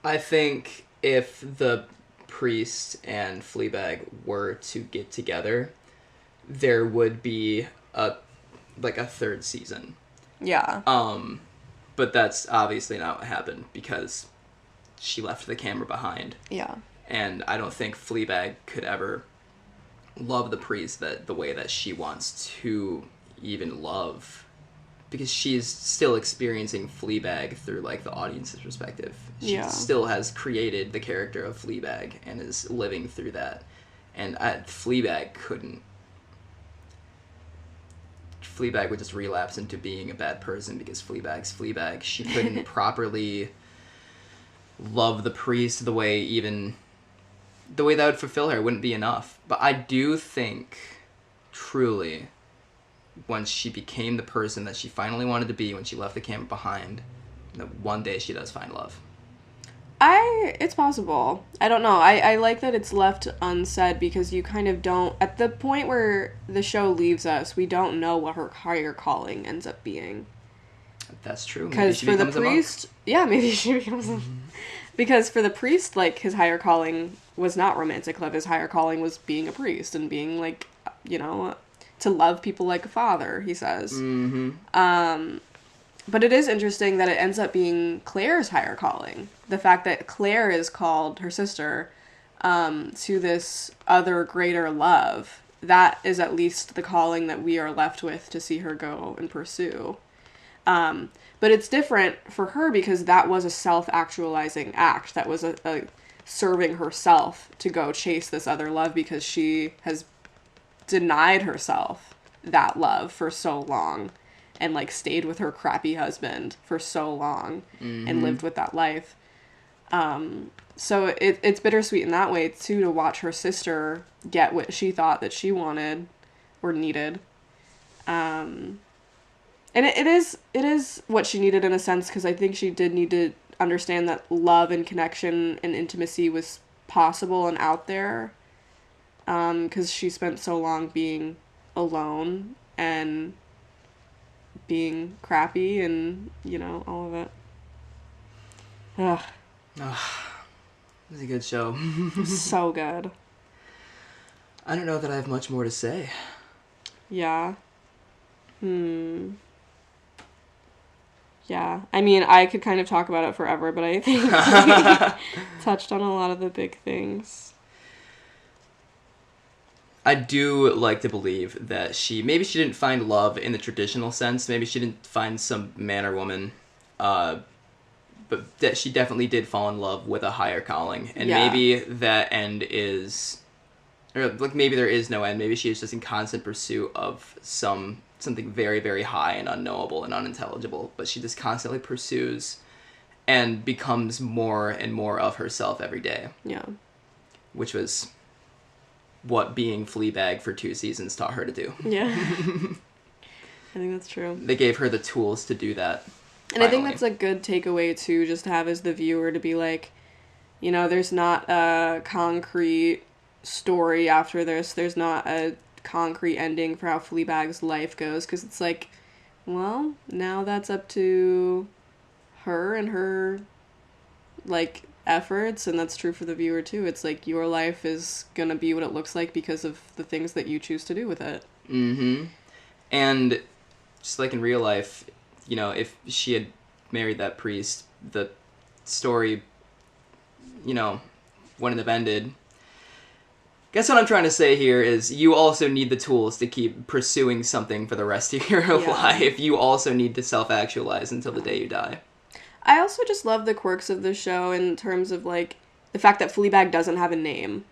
Speaker 1: I think if the priest and Fleabag were to get together, there would be a third season.
Speaker 2: Yeah.
Speaker 1: But that's obviously not what happened, because she left the camera behind.
Speaker 2: Yeah.
Speaker 1: And I don't think Fleabag could ever love the priest the way that she wants to even love because she's still experiencing Fleabag through, like, the audience's perspective. She still has created the character of Fleabag and is living through that. And Fleabag would just relapse into being a bad person because Fleabag's Fleabag. She couldn't properly love the priest the way that would fulfill her. It wouldn't be enough. But I do think, truly, once she became the person that she finally wanted to be, when she left the camp behind, that one day she does find love.
Speaker 2: It's possible. I don't know. I like that it's left unsaid because you kind of don't, at the point where the show leaves us, we don't know what her higher calling ends up being.
Speaker 1: That's true.
Speaker 2: Because for the priest, maybe she becomes a... Because for the priest, like, his higher calling was not romantic love. His higher calling was being a priest and being, like, you know, to love people like a father, he says.
Speaker 1: Mm-hmm.
Speaker 2: But it is interesting that it ends up being Claire's higher calling. The fact that Claire is called, her sister, to this other greater love. That is at least the calling that we are left with to see her go and pursue. But it's different for her because that was a self-actualizing act. That was a serving herself to go chase this other love because she has denied herself that love for so long. And, like, stayed with her crappy husband for so long and lived with that life. So it's bittersweet in that way, too, to watch her sister get what she thought that she wanted or needed. And it is what she needed in a sense, because I think she did need to understand that love and connection and intimacy was possible and out there. Because she spent so long being alone and being crappy and, you know, all of it. Ugh.
Speaker 1: It was a good show.
Speaker 2: So good.
Speaker 1: I don't know that I have much more to say.
Speaker 2: Yeah. Yeah. I mean, I could kind of talk about it forever, but I think we touched on a lot of the big things.
Speaker 1: I do like to believe that maybe she didn't find love in the traditional sense. Maybe she didn't find some man or woman, but that she definitely did fall in love with a higher calling. And maybe that end is, or like maybe there is no end. Maybe she is just in constant pursuit of something very, very high and unknowable and unintelligible. But she just constantly pursues and becomes more and more of herself every day.
Speaker 2: Yeah.
Speaker 1: Which was what being Fleabag for 2 seasons taught her to do.
Speaker 2: Yeah. I think that's true.
Speaker 1: They gave her the tools to do that.
Speaker 2: And I think that's a good takeaway, too, just to have as the viewer to be like, you know, there's not a concrete story after this. There's not a concrete ending for how Fleabag's life goes. Because it's like, well, now that's up to her and her, like, efforts, and that's true for the viewer too. It's like your life is gonna be what it looks like because of the things that you choose to do with it.
Speaker 1: And just like in real life, you know, if she had married that priest, the story, you know, wouldn't have ended. Guess what I'm trying to say here is you also need the tools to keep pursuing something for the rest of your life. You also need to self-actualize until the day you die.
Speaker 2: I also just love the quirks of the show in terms of, like, the fact that Fleabag doesn't have a name.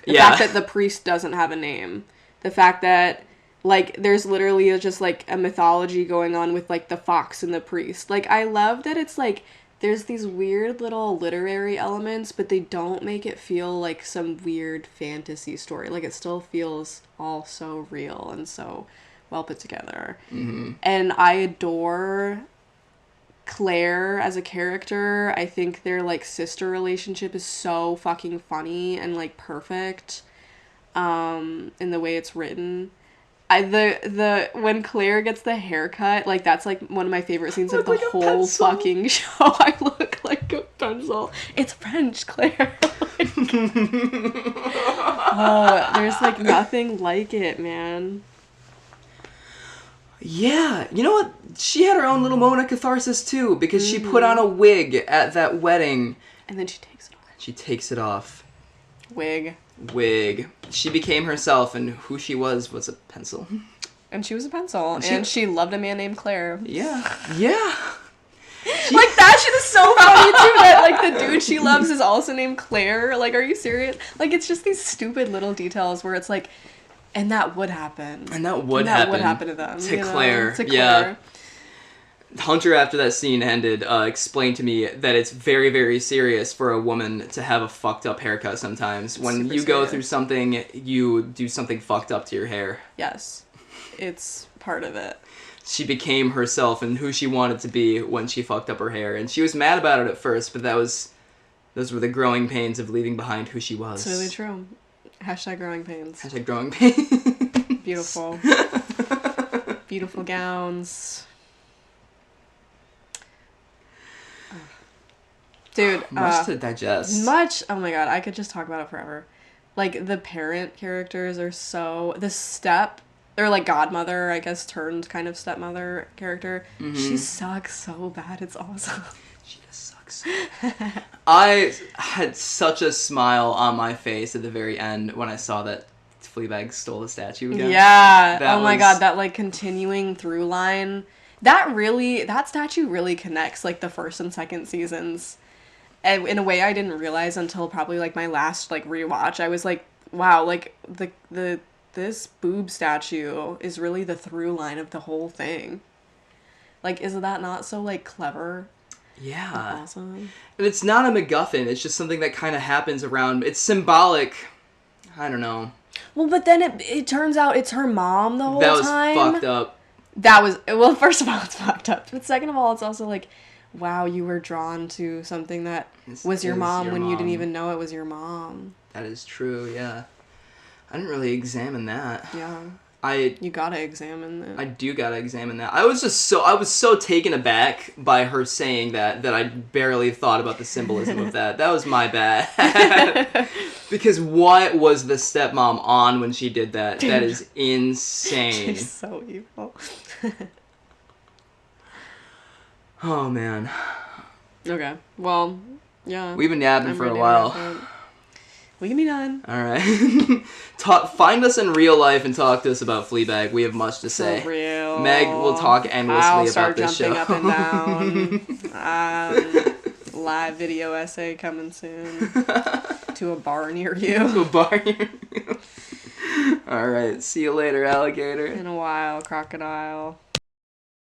Speaker 2: The fact that the priest doesn't have a name. The fact that, like, there's literally just, like, a mythology going on with, like, the fox and the priest. Like, I love that it's, like, there's these weird little literary elements, but they don't make it feel like some weird fantasy story. Like, it still feels all so real and so well put together. And I adore Claire as a character. I think their, like, sister relationship is so fucking funny and, like, perfect in the way it's written. When Claire gets the haircut, like, that's, like, one of my favorite scenes of the like whole fucking show. I look like a pencil. It's French, Claire. Like, oh, there's, like, nothing like it, man.
Speaker 1: Yeah, you know what? She had her own little moment of catharsis, too, because she put on a wig at that wedding.
Speaker 2: And then she takes it off.
Speaker 1: She takes it off.
Speaker 2: Wig.
Speaker 1: She became herself, and who she was a pencil.
Speaker 2: And she was a pencil. And she loved a man named Claire.
Speaker 1: Yeah. Yeah.
Speaker 2: Like, that shit is so funny, too, that, like, the dude she loves is also named Claire. Like, are you serious? Like, it's just these stupid little details where it's like, and that would happen.
Speaker 1: And that would happen
Speaker 2: to them.
Speaker 1: To Claire. To Claire. Yeah. Hunter, after that scene ended, explained to me that it's very, very serious for a woman to have a fucked up haircut sometimes. When you go through something, you do something fucked up to your hair.
Speaker 2: Yes. It's part of it.
Speaker 1: She became herself and who she wanted to be when she fucked up her hair. And she was mad about it at first, but those were the growing pains of leaving behind who she was.
Speaker 2: It's really true. Hashtag growing pains.
Speaker 1: Hashtag growing pains.
Speaker 2: Beautiful. Beautiful gowns. Dude.
Speaker 1: Much to digest.
Speaker 2: Oh my god, I could just talk about it forever. Like, the parent characters are so... Or, like, godmother, I guess, turned kind of stepmother character. Mm-hmm. She sucks so bad. It's awesome.
Speaker 1: She just sucks. I had such a smile on my face at the very end when I saw that Fleabag stole the statue again.
Speaker 2: Yeah. My god, that, like, continuing through line. That statue really connects, like, the first and second seasons. And in a way I didn't realize until probably, like, my last, like, rewatch. I was like, wow, like, this boob statue is really the through line of the whole thing. Like, is that not so, like, clever?
Speaker 1: Yeah.
Speaker 2: Awesome.
Speaker 1: And it's not a MacGuffin. It's just something that kind of happens around. It's symbolic. I don't know.
Speaker 2: Well, but then it turns out it's her mom the whole time.
Speaker 1: That was fucked up.
Speaker 2: Well, first of all, it's fucked up. But second of all, it's also like, wow, you were drawn to something that was your mom when you didn't even know it was your mom.
Speaker 1: That is true, yeah. I didn't really examine that.
Speaker 2: Yeah. You gotta examine that.
Speaker 1: I do gotta examine that. I was so taken aback by her saying that I barely thought about the symbolism of that. That was my bad. Because what was the stepmom on when she did that? That is insane.
Speaker 2: She's so evil.
Speaker 1: Oh, man.
Speaker 2: Okay. Well, yeah.
Speaker 1: We've been yapping for a while.
Speaker 2: We can be done.
Speaker 1: All right. Find us in real life and talk to us about Fleabag. We have much to say.
Speaker 2: For real.
Speaker 1: Meg will talk endlessly about this show.
Speaker 2: I'll start jumping up and down. Live video essay coming soon. To a bar near you.
Speaker 1: To a bar near you. All right. See you later, alligator.
Speaker 2: In a while, crocodile.